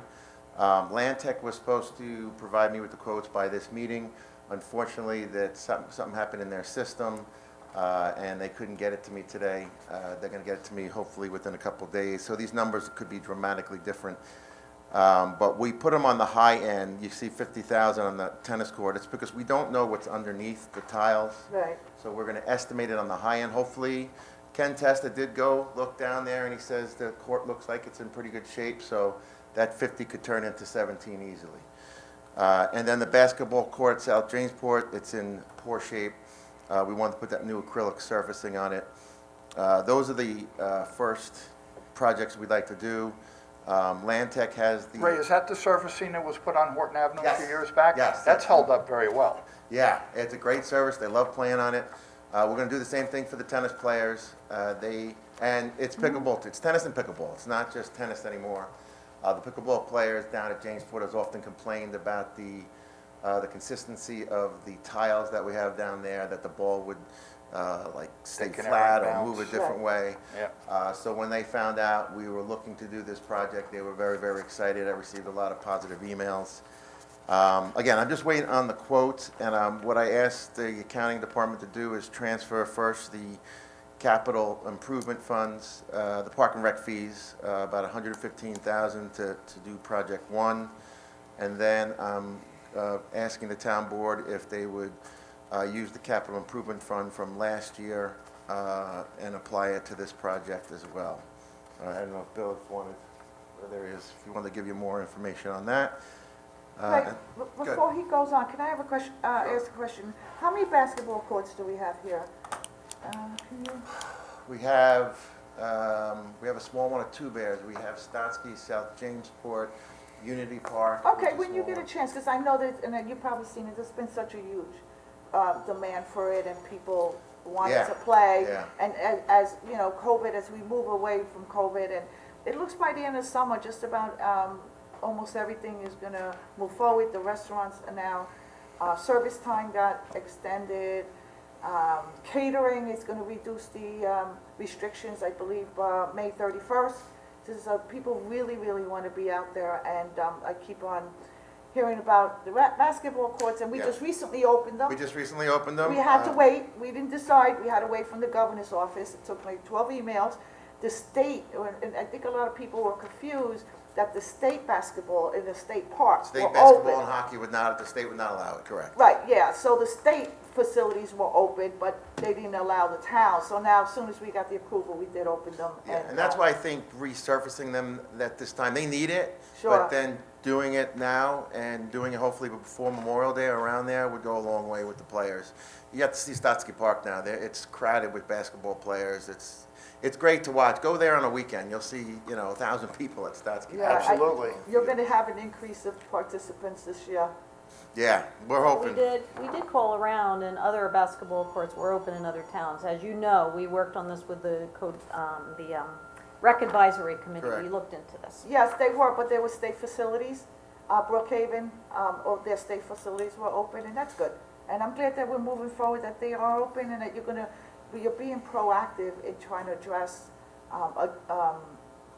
Speaker 2: Land Tech was supposed to provide me with the quotes by this meeting. Unfortunately, something happened in their system, and they couldn't get it to me today. They're going to get it to me hopefully within a couple days. So these numbers could be dramatically different. But we put them on the high end. You see 50,000 on the tennis court. It's because we don't know what's underneath the tiles.
Speaker 1: Right.
Speaker 2: So we're going to estimate it on the high end. Hopefully, Ken Testa did go look down there, and he says the court looks like it's in pretty good shape. So that 50 could turn into 17 easily. And then the basketball court at South Jamesport, it's in poor shape. We want to put that new acrylic surfacing on it. Those are the first projects we'd like to do. Land Tech has the...
Speaker 4: Ray, is that the surfacing that was put on Horton Avenue a
Speaker 2: Yes.
Speaker 4: few years back?
Speaker 2: Yes.
Speaker 4: That's held up very well.
Speaker 2: Yeah, it's a great service. They love playing on it. We're going to do the same thing for the tennis players. And it's pickleball. It's tennis and pickleball. It's not just tennis anymore. The pickleball players down at Jamesport has often complained about the consistency of the tiles that we have down there, that the ball would stay
Speaker 4: They can
Speaker 2: flat or
Speaker 4: bounce.
Speaker 2: move a different way.
Speaker 4: Yeah.
Speaker 2: So when they found out we were looking to do this project, they were very, very excited. I received a lot of positive emails. Again, I'm just waiting on the quote, and what I asked the accounting department to do is transfer first the capital improvement funds, the park and rec fees, about $115,000 to do project 1, and then I'm asking the town board if they would use the capital improvement fund from last year and apply it to this project as well. I don't know if Bill if you wanted to give you more information on that.
Speaker 1: Right,
Speaker 2: Good.
Speaker 1: before he goes on, can I have a question, ask a question? How many basketball courts do we have here? Can you?
Speaker 2: We have a small one at Two Bears. We have Stotsky, South Jamesport, Unity Park. which
Speaker 1: Okay,
Speaker 2: is
Speaker 1: when you
Speaker 2: small
Speaker 1: get a
Speaker 2: one.
Speaker 1: chance, because I know that, and you've probably seen it, there's been such a huge demand for it, and people wanting
Speaker 2: Yeah,
Speaker 1: to play.
Speaker 2: yeah.
Speaker 1: And as you know, COVID, as we move away from COVID, and it looks by the end of summer, just about almost everything is going to move forward. The restaurants are now, service time got extended. Catering is going to reduce the restrictions, I believe, May 31st. So people really, really want to be out there, and I keep on hearing about the basketball courts, and we
Speaker 2: Yeah.
Speaker 1: just recently opened them.
Speaker 2: We just recently opened them.
Speaker 1: We had to wait, we didn't decide, we had to wait from the governor's office. It took like 12 emails. The state, and I think a lot of people were confused, that the state basketball in the state parks were
Speaker 2: State
Speaker 1: open.
Speaker 2: basketball and hockey the state would not allow it, correct?
Speaker 1: Right, yeah, so the state facilities were open, but they didn't allow the town. So now, as soon as we got the approval, we did open them.
Speaker 9: Yeah, and that's why I think resurfacing them at this time, they need it.
Speaker 1: Sure.
Speaker 9: But then doing it now and doing it hopefully before Memorial Day or around there would go a long way with the players. You got to see Stotsky Park now. It's crowded with basketball players. It's great to watch. Go there on a weekend. You'll see, 1,000 people at Stotsky.
Speaker 1: Yeah,
Speaker 4: Absolutely.
Speaker 1: You're gonna have an increase of participants this year.
Speaker 9: Yeah, we're hoping.
Speaker 5: We did call around, and other basketball courts were open in other towns. As you know, we worked on this with the rec advisory committee. We
Speaker 9: Correct.
Speaker 5: looked into this.
Speaker 1: Yes, they were, but there were state facilities, Brookhaven, their state facilities were open, and that's good. And I'm glad that we're moving forward, that they are open, and that you're being proactive in trying to address,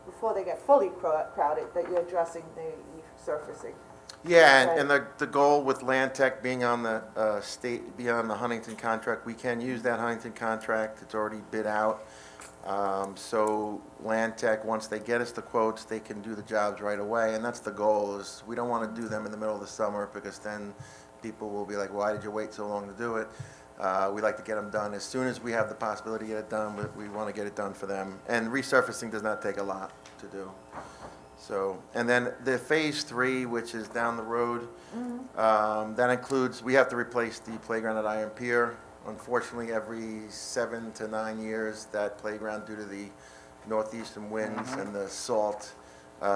Speaker 1: before they get fully crowded, that you're addressing the resurfacing.
Speaker 9: Yeah,
Speaker 1: Right.
Speaker 9: and the goal with Land Tech being on the being on the Huntington contract, we can use that Huntington contract. It's already bid out. So Land Tech, once they get us the quotes, they can do the jobs right away. And that's the goal, is we don't want to do them in the middle of the summer, because then people will be like, why did you wait so long to do it? We like to get them done as soon as we have the possibility to get it done. We want to get it done for them. And resurfacing does not take a lot to do. So, and then the phase 3, which is down the road, that includes, we have to replace the playground at Iron Pier. Unfortunately, every 7 to 9 years, that playground, due to the northeastern winds and the salt,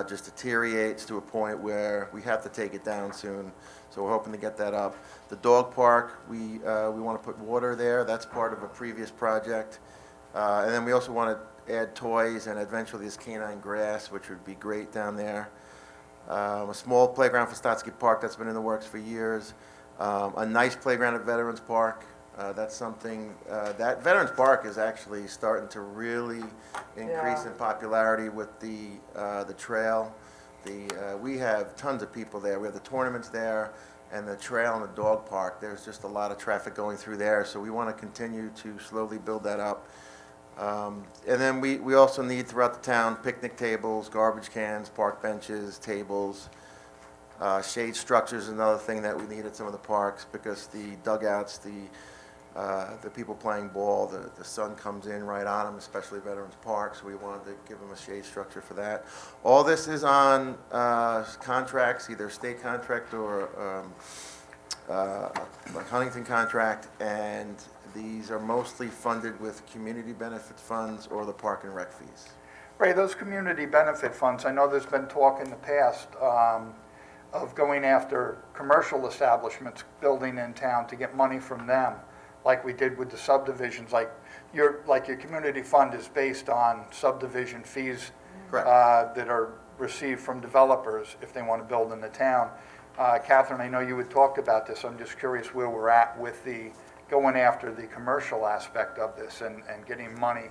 Speaker 9: just deteriorates to a point where we have to take it down soon. So we're hoping to get that up. The dog park, we want to put water there. That's part of a previous project. And then we also want to add toys and eventually this canine grass, which would be great down there. A small playground for Stotsky Park, that's been in the works for years. A nice playground at Veterans Park. That's something, that Veterans Park is actually starting to really increase in popularity with the trail. We have tons of people there. We have the tournaments there, and the trail and the dog park. There's just a lot of traffic going through there, so we want to continue to slowly build that up. And then we also need throughout the town picnic tables, garbage cans, park benches, tables. Shade structures is another thing that we need at some of the parks, because the dugouts, the people playing ball, the sun comes in right on them, especially Veterans Park, so we wanted to give them a shade structure for that. All this is on contracts, either state contract or like Huntington contract, and these are mostly funded with community benefit funds or the park and rec fees.
Speaker 4: Ray, those community benefit funds, I know there's been talk in the past of going after commercial establishments building in town to get money from them, like we did with the subdivisions. Like your community fund is based on subdivision fees that are received from developers if they want to build in the town. Catherine, I know you had talked about this. I'm just curious where we're at with the going after the commercial aspect of this and getting money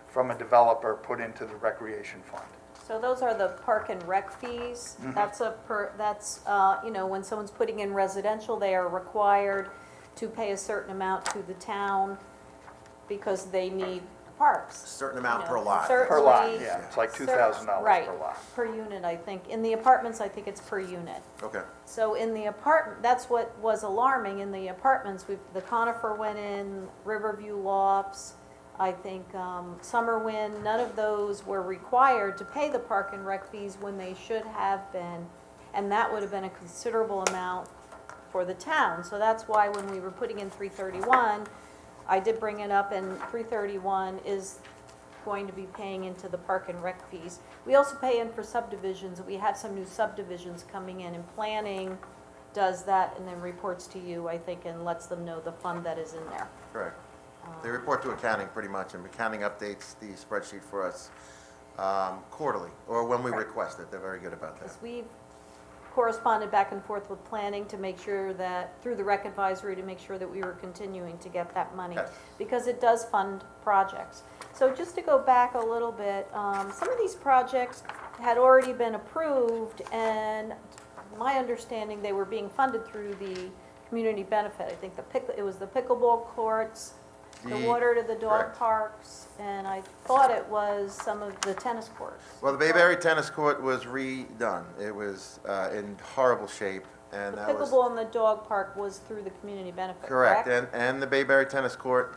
Speaker 4: from a developer put into the recreation fund.
Speaker 5: So those are the park and rec fees. That's when someone's putting in residential, they are required to pay a certain amount to the town because they need parks.
Speaker 9: Certain amount per
Speaker 5: You know,
Speaker 9: lot.
Speaker 4: Per lot,
Speaker 5: certainly-
Speaker 4: yeah, it's like $2,000
Speaker 5: Right,
Speaker 4: per lot.
Speaker 5: per unit, I think. In the apartments, I think it's per unit.
Speaker 9: Okay.
Speaker 5: So in the apartment, that's what was alarming. In the apartments, the Conifer went in, Riverview Lofts, I think Summerwind, none of those were required to pay the park and rec fees when they should have been. And that would have been a considerable amount for the town. So that's why when we were putting in 331, I did bring it up, and 331 is going to be paying into the park and rec fees. We also pay in for subdivisions. We have some new subdivisions coming in, and planning does that and then reports to you, I think, and lets them know the fund that is in there.
Speaker 9: Correct. They report to accounting pretty much, and accounting updates the spreadsheet for us quarterly, or when we request it. They're very good about that.
Speaker 5: Because we've corresponded back and forth with planning to make sure that, through the rec advisory, to make sure that we were continuing to get that money.
Speaker 9: Okay.
Speaker 5: Because it does fund projects. So just to go back a little bit, some of these projects had already been approved, and my understanding, they were being funded through the community benefit. I think it was the pickleball courts, the water to the dog
Speaker 9: Correct.
Speaker 5: parks, and I thought it was some of the tennis courts.
Speaker 9: Well, the Bayberry Tennis Court was redone. It was in horrible shape. and
Speaker 5: The
Speaker 9: that was.
Speaker 5: pickleball in the dog park was through the community benefit,
Speaker 9: Correct,
Speaker 5: correct?
Speaker 9: and the Bayberry Tennis Court,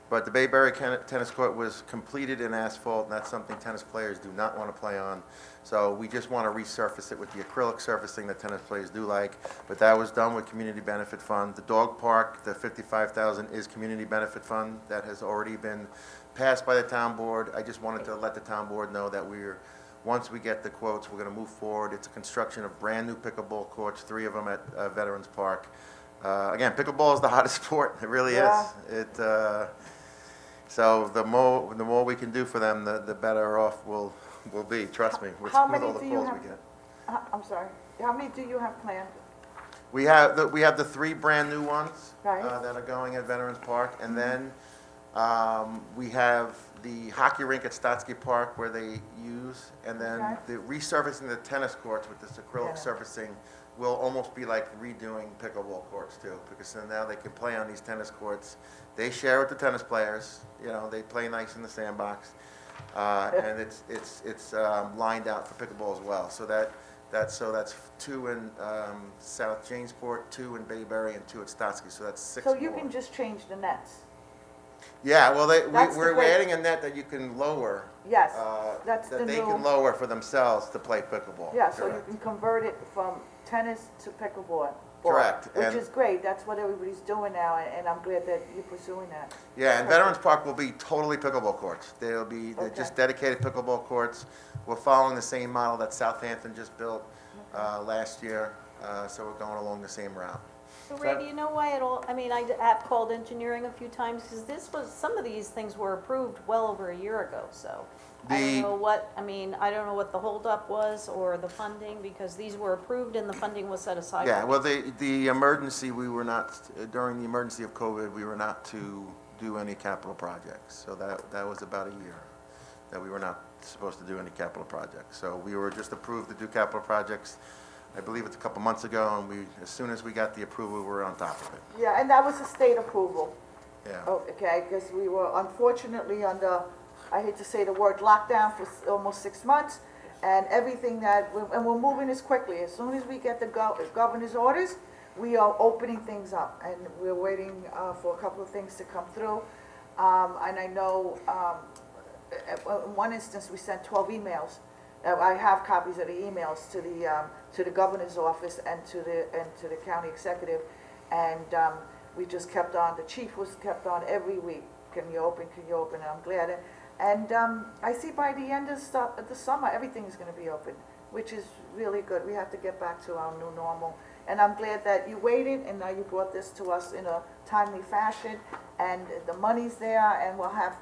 Speaker 9: but the Bayberry Tennis Court was completed in asphalt, and that's something tennis players do not want to play on. So we just want to resurface it with the acrylic surfacing that tennis players do like, but that was done with community benefit fund. The dog park, the $55,000 is community benefit fund, that has already been passed by the town board. I just wanted to let the town board know that once we get the quotes, we're going to move forward. It's a construction of brand-new pickleball courts, 3 of them at Veterans Park. Again, pickleball is the hottest sport, it really
Speaker 1: Yeah.
Speaker 9: is. So the more we can do for them, the better off we'll be, trust me, with
Speaker 1: How
Speaker 9: all
Speaker 1: many
Speaker 9: the
Speaker 1: do you
Speaker 9: calls
Speaker 1: have?
Speaker 9: we get.
Speaker 1: I'm sorry, how many do you have planned?
Speaker 9: We have the 3 brand-new ones
Speaker 1: Right.
Speaker 9: that are going at Veterans Park, and then we have the hockey rink at Stotsky Park where they use, and then
Speaker 1: Okay.
Speaker 9: the resurfacing the tennis courts with this acrylic
Speaker 1: Yeah.
Speaker 9: surfacing will almost be like redoing pickleball courts too, because then now they can play on these tennis courts. They share with the tennis players, they play nice in the sandbox, and it's lined out for pickleball as well. So that's 2 in South Jamesport, 2 in Bayberry, and 2 at Stotsky. So that's 6
Speaker 1: So
Speaker 9: more.
Speaker 1: you can just change the nets?
Speaker 9: Yeah, well,
Speaker 1: That's the
Speaker 9: we're
Speaker 1: great-
Speaker 9: adding a net that you can lower.
Speaker 1: Yes, that's the
Speaker 9: That they can
Speaker 1: new,
Speaker 9: lower for themselves to play pickleball.
Speaker 1: yeah, so you
Speaker 9: Correct.
Speaker 1: can convert it from tennis to pickleball.
Speaker 9: Correct,
Speaker 1: Which
Speaker 9: and-
Speaker 1: is great, that's what everybody's doing now, and I'm glad that you're pursuing that.
Speaker 9: Yeah, and Veterans Park will be totally pickleball courts. They're just
Speaker 1: Okay.
Speaker 9: dedicated pickleball courts. We're following the same model that Southampton just built last year, so we're going along the same route.
Speaker 5: So Ray, do you know why I have called engineering a few times, because some of these things were approved well over a year ago, so. I
Speaker 9: The-
Speaker 5: don't know what the holdup was or the funding, because these were approved and the funding was set aside.
Speaker 9: Yeah, well, the emergency, during the emergency of COVID, we were not to do any capital projects. So that was about a year that we were not supposed to do any capital projects. So we were just approved to do capital projects, I believe it's a couple months ago, and as soon as we got the approval, we were on top of it.
Speaker 1: Yeah, and that was a state approval.
Speaker 9: Yeah.
Speaker 1: Okay, because we were unfortunately under, I hate to say the word, lockdown for almost 6 months, and everything and we're moving this quickly. As soon as we get the governor's orders, we are opening things up, and we're waiting for a couple of things to come through. And I know, in one instance, we sent 12 emails. I have copies of the emails to the governor's office and to the county executive, and we just kept on. The chief was kept on every week. Can you open? Can you open? And I'm glad. And I see by the end of the summer, everything is going to be open, which is really good. We have to get back to our new normal. And I'm glad that you waited, and now you brought this to us in a timely fashion, and the money's there, and we'll have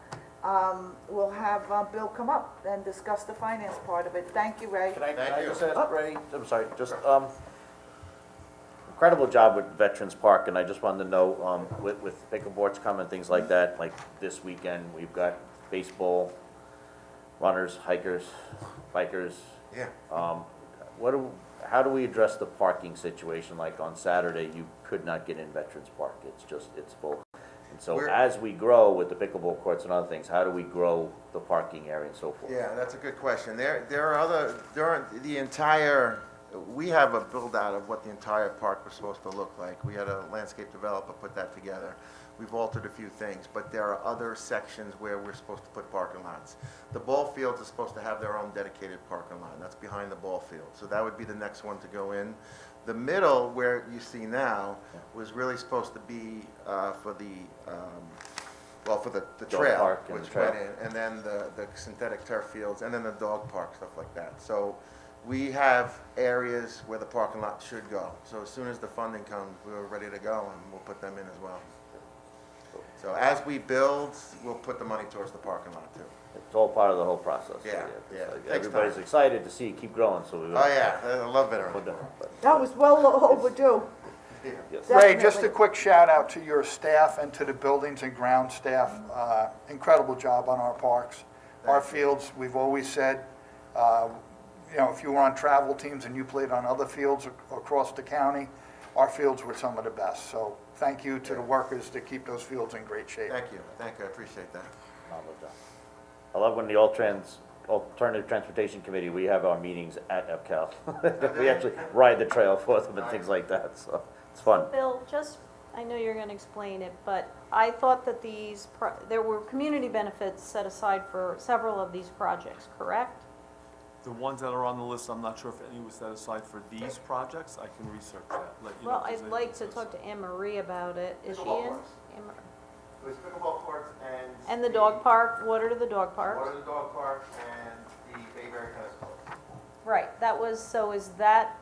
Speaker 1: Bill come up and discuss the finance part of it. Thank you, Ray.
Speaker 2: Can I
Speaker 9: Thank you.
Speaker 2: just ask Ray, I'm sorry, just, incredible job with Veterans Park, and I just wanted to know, with pickleboards coming, things like that, like this weekend, we've got baseball, runners, hikers, bikers.
Speaker 9: Yeah.
Speaker 2: How do we address the parking situation? Like on Saturday, you could not get in Veterans Park, it's full. And so
Speaker 9: We're-
Speaker 2: as we grow with the pickleball courts and other things, how do we grow the parking area and so forth?
Speaker 9: Yeah, that's a good question. We have a build-out of what the entire park was supposed to look like. We had a landscape developer put that together. We've altered a few things, but there are other sections where we're supposed to put parking lots. The ball fields are supposed to have their own dedicated parking lot, and that's behind the ball field. So that would be the next one to go in. The middle, where you see now, was really supposed to be for the
Speaker 2: Dog
Speaker 9: trail,
Speaker 2: park and the
Speaker 9: which
Speaker 2: trail.
Speaker 9: went in, and then the synthetic turf fields, and then the dog park, stuff like that. So we have areas where the parking lot should go. So as soon as the funding comes, we're ready to go, and we'll put them in as well. So as we build, we'll put the money towards the parking lot too.
Speaker 2: It's all part of the whole process. So,
Speaker 9: Yeah, yeah.
Speaker 2: Like,
Speaker 9: Takes
Speaker 2: everybody's
Speaker 9: time.
Speaker 2: excited to see it keep growing, so we.
Speaker 9: Oh, yeah, I love Veterans
Speaker 2: We're done,
Speaker 9: Park.
Speaker 2: but,
Speaker 1: That was well overdue.
Speaker 2: yes.
Speaker 4: Ray, just a
Speaker 1: Definitely.
Speaker 4: quick shout out to your staff and to the buildings and ground staff. Incredible job on our parks. Our fields, we've always said, if you were on travel teams and you played on other fields across the county, our fields were some of the best. So thank you to the workers to keep those fields in great shape.
Speaker 9: Thank you, I appreciate that.
Speaker 2: I love when the All-Trans Alternative Transportation Committee, we have our meetings at EPCAL. We actually ride the trail for them and things like that, so it's fun.
Speaker 5: Bill, I know you're gonna explain it, but I thought that there were community benefits set aside for several of these projects, correct?
Speaker 10: The ones that are on the list, I'm not sure if any was set aside for these projects. I can research that, let you know.
Speaker 5: Well,
Speaker 10: if there's
Speaker 5: I'd like
Speaker 10: anything
Speaker 5: to
Speaker 10: that's-
Speaker 5: talk to Anne Marie about it. Is she
Speaker 9: Pickleball
Speaker 5: in?
Speaker 9: courts. It was pickleball courts and.
Speaker 5: And the dog park, what are the dog parks?
Speaker 9: What are the dog park and the Bayberry tennis court.
Speaker 5: Right, so is that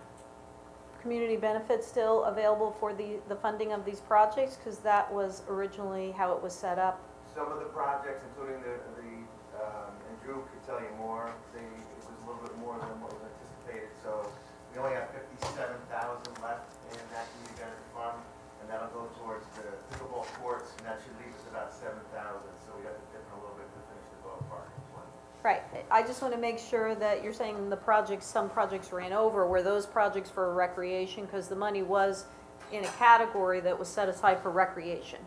Speaker 5: community benefit still available for the funding of these projects? Because that was originally how it was set up.
Speaker 9: Some of the projects, including and Drew could tell you more, it was a little bit more than what was anticipated, so we only have 57,000 left in that community benefit fund, and that'll go towards the pickleball courts, and that should leave us about 7,000, so we have to dip in a little bit to finish the dog park as well.
Speaker 5: Right, I just want to make sure that you're saying some projects ran over. Were those projects for recreation? Because the money was in a category that was set aside for recreation.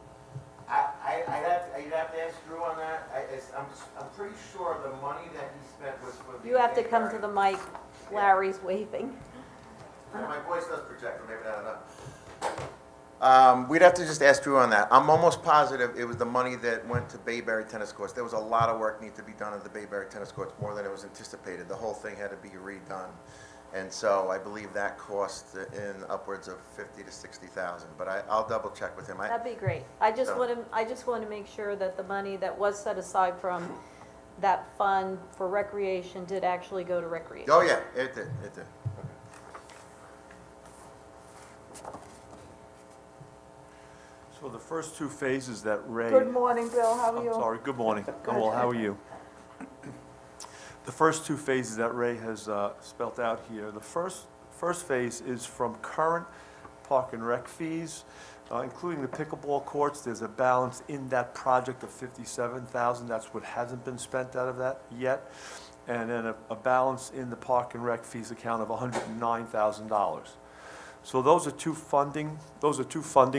Speaker 9: I'd have to ask Drew on that. I'm pretty sure the money that he spent was for the.
Speaker 5: You have to come to
Speaker 9: Bayberry.
Speaker 5: the mic, Larry's waving.
Speaker 9: Yeah, my voice does project, or maybe not enough. We'd have to just ask Drew on that. I'm almost positive it was the money that went to Bayberry tennis courts. There was a lot of work need to be done at the Bayberry tennis courts, more than it was anticipated. The whole thing had to be redone. And so I believe that cost in upwards of 50,000 to 60,000, but I'll double check with him.
Speaker 5: That'd be great. I just
Speaker 9: So-
Speaker 5: want to make sure that the money that was set aside from that fund for recreation did actually go to recreation.
Speaker 9: Oh, yeah, it did.
Speaker 10: So the first two phases that Ray.
Speaker 1: Good morning, Bill, how are
Speaker 10: I'm
Speaker 1: you?
Speaker 10: sorry, good morning. I'm well, how are you? The first two phases that Ray has spelt out here, the first phase is from current park and rec fees, including the pickleball courts. There's a balance in that project of 57,000. That's what hasn't been spent out of that yet. And then a balance in the park and rec fees account of $109,000. So those are two funding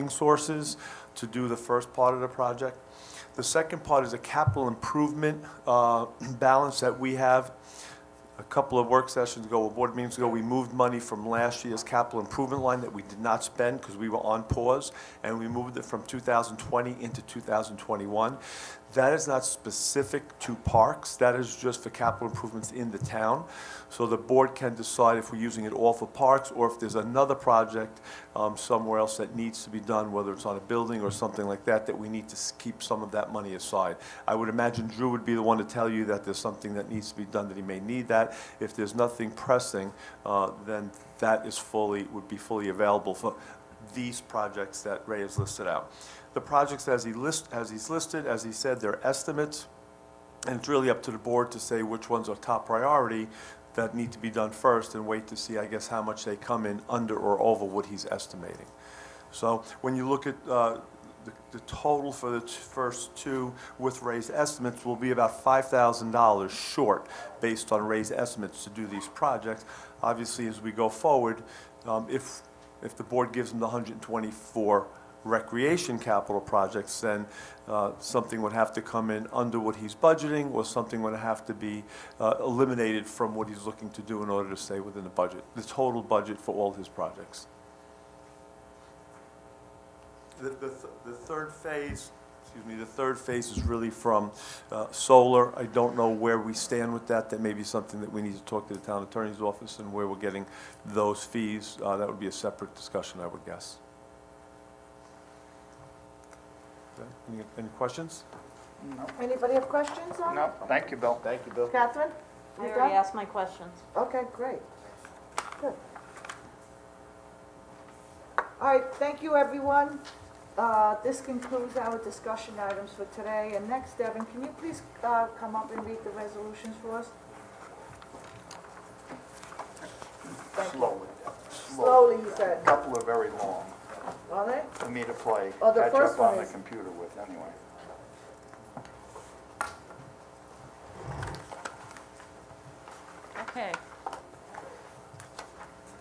Speaker 10: sources to do the first part of the project. The second part is a capital improvement balance that we have. A couple of work sessions ago, or board meetings ago, we moved money from last year's capital improvement line that we did not spend because we were on pause, and we moved it from 2020 into 2021. That is not specific to parks, that is just for capital improvements in the town. So the board can decide if we're using it all for parks, or if there's another project somewhere else that needs to be done, whether it's on a building or something like that, that we need to keep some of that money aside. I would imagine Drew would be the one to tell you that there's something that needs to be done, that he may need that. If there's nothing pressing, then that would be fully available for these projects that Ray has listed out. The projects as he's listed, as he said, they're estimates, and it's really up to the board to say which ones are top priority that need to be done first, and wait to see, I guess, how much they come in under or over what he's estimating. So when you look at the total for the first two with Ray's estimates will be about $5,000 short based on Ray's estimates to do these projects. Obviously, as we go forward, if the board gives them the 124 recreation capital projects, then something would have to come in under what he's budgeting, or something would have to be eliminated from what he's looking to do in order to stay within the budget, the total budget for all his projects. The third phase is really from solar. I don't know where we stand with that. That may be something that we need to talk to the town attorney's office, and where we're getting those fees. That would be a separate discussion, I would guess. Okay. Any questions?
Speaker 1: Anybody have questions on it?
Speaker 4: No, thank you, Bill.
Speaker 2: Thank you, Bill.
Speaker 1: Catherine?
Speaker 5: I
Speaker 1: You
Speaker 5: already
Speaker 1: done?
Speaker 5: asked my questions.
Speaker 1: Okay, great. Good. All right, thank you, everyone. This concludes our discussion items for today. And next, Devin, can you please come up and read the resolutions for us? Thank you.
Speaker 4: Slowly.
Speaker 1: Slowly, he said.
Speaker 4: A couple are very long
Speaker 1: Are they?
Speaker 4: for me to play,
Speaker 1: Oh, the
Speaker 4: catch
Speaker 1: first
Speaker 4: up
Speaker 1: one
Speaker 4: on the
Speaker 1: is-
Speaker 4: computer with anyway.
Speaker 11: Okay.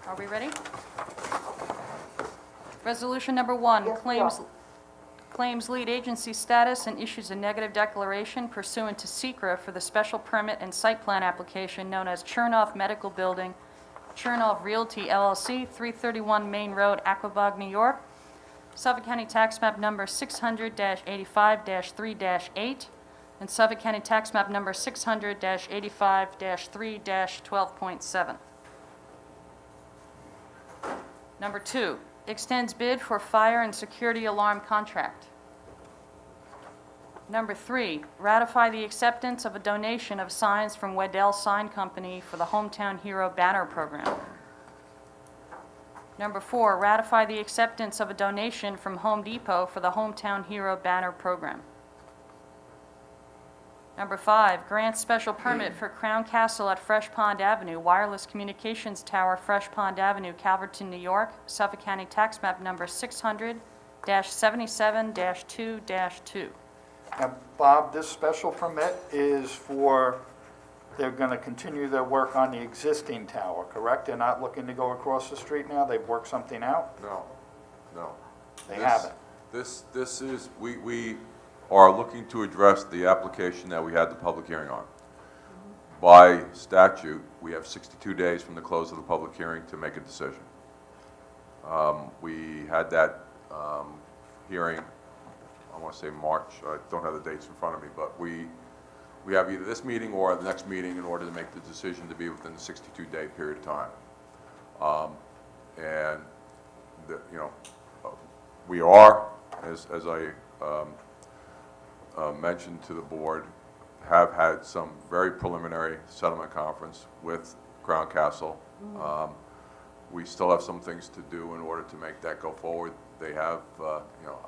Speaker 11: Are we ready? Resolution number one,
Speaker 1: Yes, we
Speaker 11: claims, claims lead agency status and issues a negative declaration pursuant to SECRA for the special permit and site plan application known as Chernoff Medical Building, Chernoff Realty LLC, 331 Main Road, Aquabog, New York, Suffolk County Tax Map Number 600-85-3-8, and Suffolk County Tax Map Number 600-85-3-12.7. Number 2, extends bid for fire and security alarm contract. Number 3, ratify the acceptance of a donation of signs from Weddell Sign Company for the Hometown Hero Banner Program. Number 4, ratify the acceptance of a donation from Home Depot for the Hometown Hero Banner Program. Number 5, grant special permit for Crown Castle at Fresh Pond Avenue, Wireless Communications Tower, Fresh Pond Avenue, Calverton, New York, Suffolk County Tax Map Number 600-77-2-2.
Speaker 4: Now, Bob, this special permit is for, they're going to continue their work on the existing tower, correct? They're not looking to go across the street now? They've worked something out?
Speaker 6: No, no.
Speaker 4: They
Speaker 6: This-
Speaker 4: haven't?
Speaker 6: This is, we are looking to address the application that we had the public hearing on. By statute, we have 62 days from the close of the public hearing to make a decision. We had that hearing, I want to say March, I don't have the dates in front of me, but we have either this meeting or the next meeting in order to make the decision to be within the 62-day period of time. And, you know, we are, as I mentioned to the board, have had some very preliminary settlement conference with Crown Castle. We still have some things to do in order to make that go forward. They have, you know,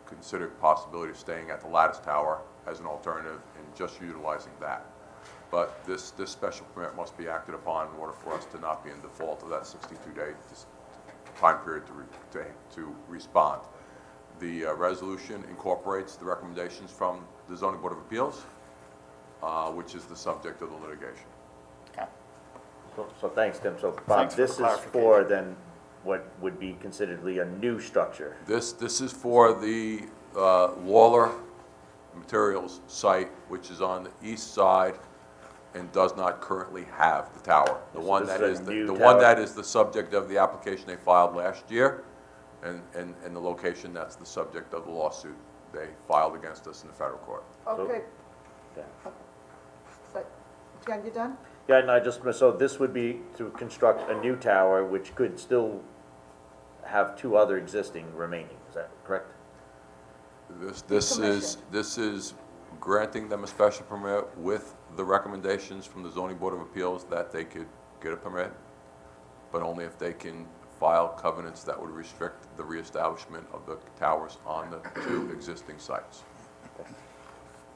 Speaker 6: considered possibility of staying at the Lattice Tower as an alternative and just utilizing that. But this special permit must be acted upon in order for us to not be in default of that 62-day time period to respond. The resolution incorporates the recommendations from the Zoning Board of Appeals, which is the subject of the litigation.
Speaker 4: Okay.
Speaker 2: So thanks, Tim. So Bob,
Speaker 4: Thanks for
Speaker 2: this is
Speaker 4: clarification.
Speaker 2: for then what would be consideredly a new structure.
Speaker 6: This is for the Lawler Materials site, which is on the east side and does not currently have the tower. The
Speaker 2: So
Speaker 6: one
Speaker 2: this
Speaker 6: that
Speaker 2: is
Speaker 6: is,
Speaker 2: a new
Speaker 6: the one
Speaker 2: tower?
Speaker 6: that is the subject of the application they filed last year, and the location that's the subject of the lawsuit they filed against us in the federal court.
Speaker 1: Okay.
Speaker 2: Yeah.
Speaker 1: So, Jen, you done?
Speaker 2: Yeah, no, so this would be to construct a new tower, which could still have two other existing remaining, is that correct?
Speaker 6: This is granting them a special permit with the recommendations from the Zoning Board of Appeals that they could get a permit, but only if they can file covenants that would restrict the reestablishment of the towers on the two existing sites.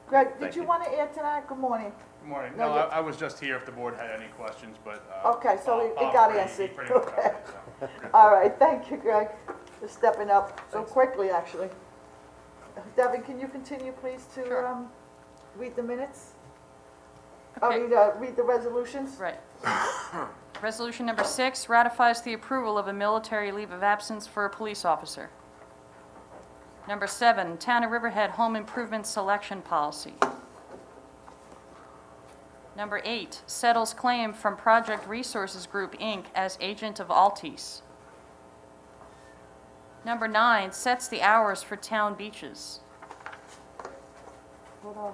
Speaker 1: Greg,
Speaker 2: Thank
Speaker 1: did you
Speaker 2: you.
Speaker 1: want to add to that? Good morning.
Speaker 12: Good morning.
Speaker 1: No,
Speaker 12: No,
Speaker 1: you-
Speaker 12: I was just here if the board had any questions, but.
Speaker 1: Okay, so
Speaker 12: Bob-
Speaker 1: it
Speaker 12: Bob
Speaker 1: got
Speaker 12: pretty-
Speaker 1: answered.
Speaker 12: he pretty much covered
Speaker 1: Okay.
Speaker 12: it, so.
Speaker 1: All right, thank you, Greg, for stepping up so quickly, actually. Devin, can you continue, please, to
Speaker 11: Sure.
Speaker 1: read the minutes?
Speaker 11: Okay.
Speaker 1: Read the resolutions?
Speaker 11: Right. Resolution number 6 ratifies the approval of a military leave of absence for a police officer. Number 7, Town of Riverhead Home Improvement Selection Policy. Number 8, settles claim from Project Resources Group, Inc. as agent of Altice. Number 9, sets the hours for town beaches.
Speaker 1: Hold on.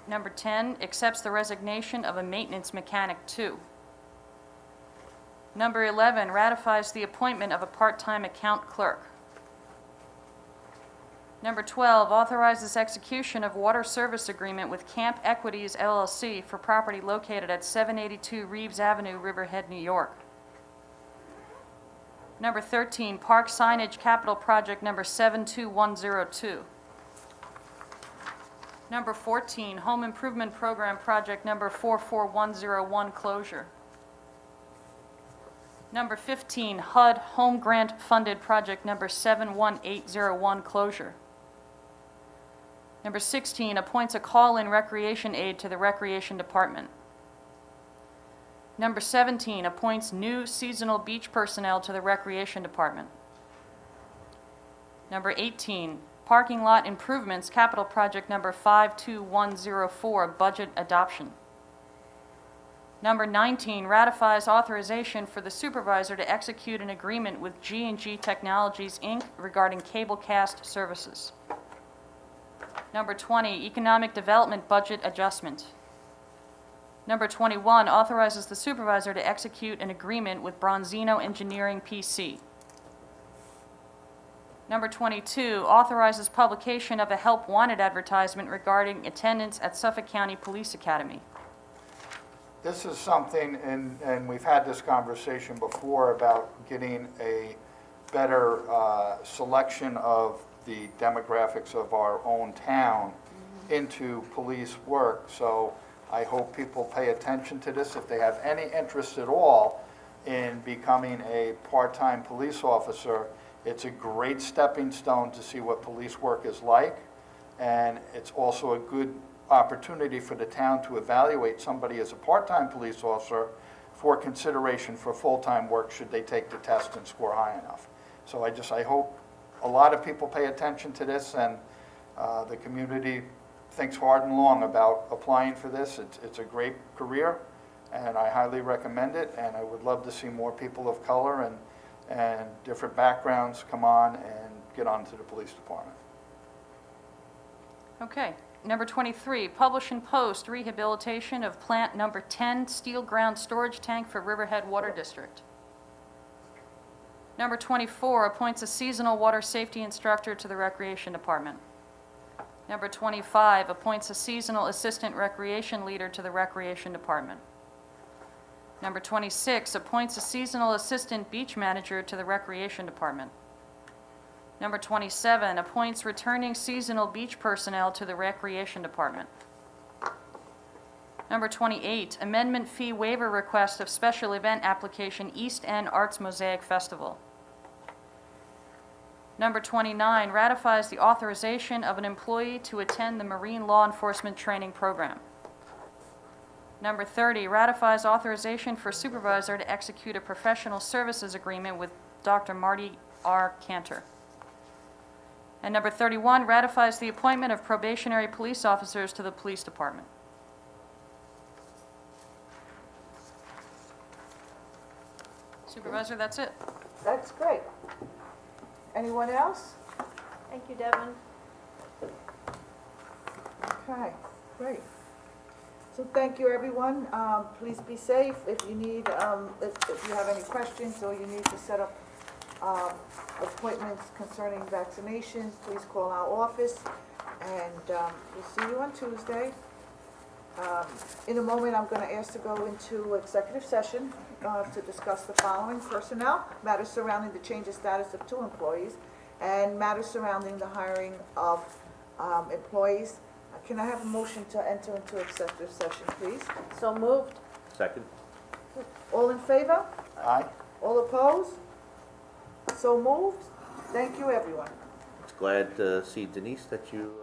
Speaker 11: Number 10, accepts the resignation of a maintenance mechanic 2. Number 11, ratifies the appointment of a part-time account clerk. Number 12, authorizes execution of water service agreement with Camp Equities LLC for property located at 782 Reeves Avenue, Riverhead, New York. Number 13, Park Signage Capital Project number 72102. Number 14, Home Improvement Program Project number 44101 closure. Number 15, HUD Home Grant Funded Project number 71801 closure. Number 16, appoints a call-in recreation aide to the Recreation Department. Number 17, appoints new seasonal beach personnel to the Recreation Department. Number 18, parking lot improvements, capital project number 52104, budget adoption. Number 19, ratifies authorization for the supervisor to execute an agreement with G&G Technologies, Inc. regarding cablecast services. Number 20, economic development budget adjustment. Number 21, authorizes the supervisor to execute an agreement with Bronzino Engineering, P.C. Number 22, authorizes publication of a help wanted advertisement regarding attendance at Suffolk County Police Academy.
Speaker 4: This is something, and we've had this conversation before about getting a better selection of the demographics of our own town into police work. So I hope people pay attention to this. If they have any interest at all in becoming a part-time police officer, it's a great stepping stone to see what police work is like. And it's also a good opportunity for the town to evaluate somebody as a part-time police officer for consideration for full-time work should they take the test and score high enough. So I hope a lot of people pay attention to this, and the community thinks hard and long about applying for this. It's a great career, and I highly recommend it, and I would love to see more people of color and different backgrounds come on and get onto the police department.
Speaker 11: Okay. Number 23, publish and post rehabilitation of plant number 10 steel ground storage tank for Riverhead Water District. Number 24, appoints a seasonal water safety instructor to the Recreation Department. Number 25, appoints a seasonal assistant recreation leader to the Recreation Department. Number 26, appoints a seasonal assistant beach manager to the Recreation Department. Number 27, appoints returning seasonal beach personnel to the Recreation Department. Number 28, amendment fee waiver request of special event application East End Arts Mosaic Festival. Number 29, ratifies the authorization of an employee to attend the Marine Law Enforcement Training Program. Number 30, ratifies authorization for supervisor to execute a professional services agreement with Dr. Marty R. Cantor. And number 31, ratifies the appointment of probationary police officers to the police department. Supervisor, that's it.
Speaker 1: That's great. Anyone else?
Speaker 5: Thank you, Devin.
Speaker 1: Okay, great. So thank you, everyone. Please be safe. If you need, if you have any questions or you need to set up appointments concerning vaccinations, please call our office, and we'll see you on Tuesday. In a moment, I'm going to ask to go into executive session to discuss the following: personnel, matters surrounding the change of status of 2 employees, and matters surrounding the hiring of employees. Can I have a motion to enter into executive session, please?
Speaker 5: So moved.
Speaker 2: Second?
Speaker 1: All in favor?
Speaker 4: Aye?
Speaker 1: All opposed? So moved. Thank you, everyone.
Speaker 2: Glad to see Denise that you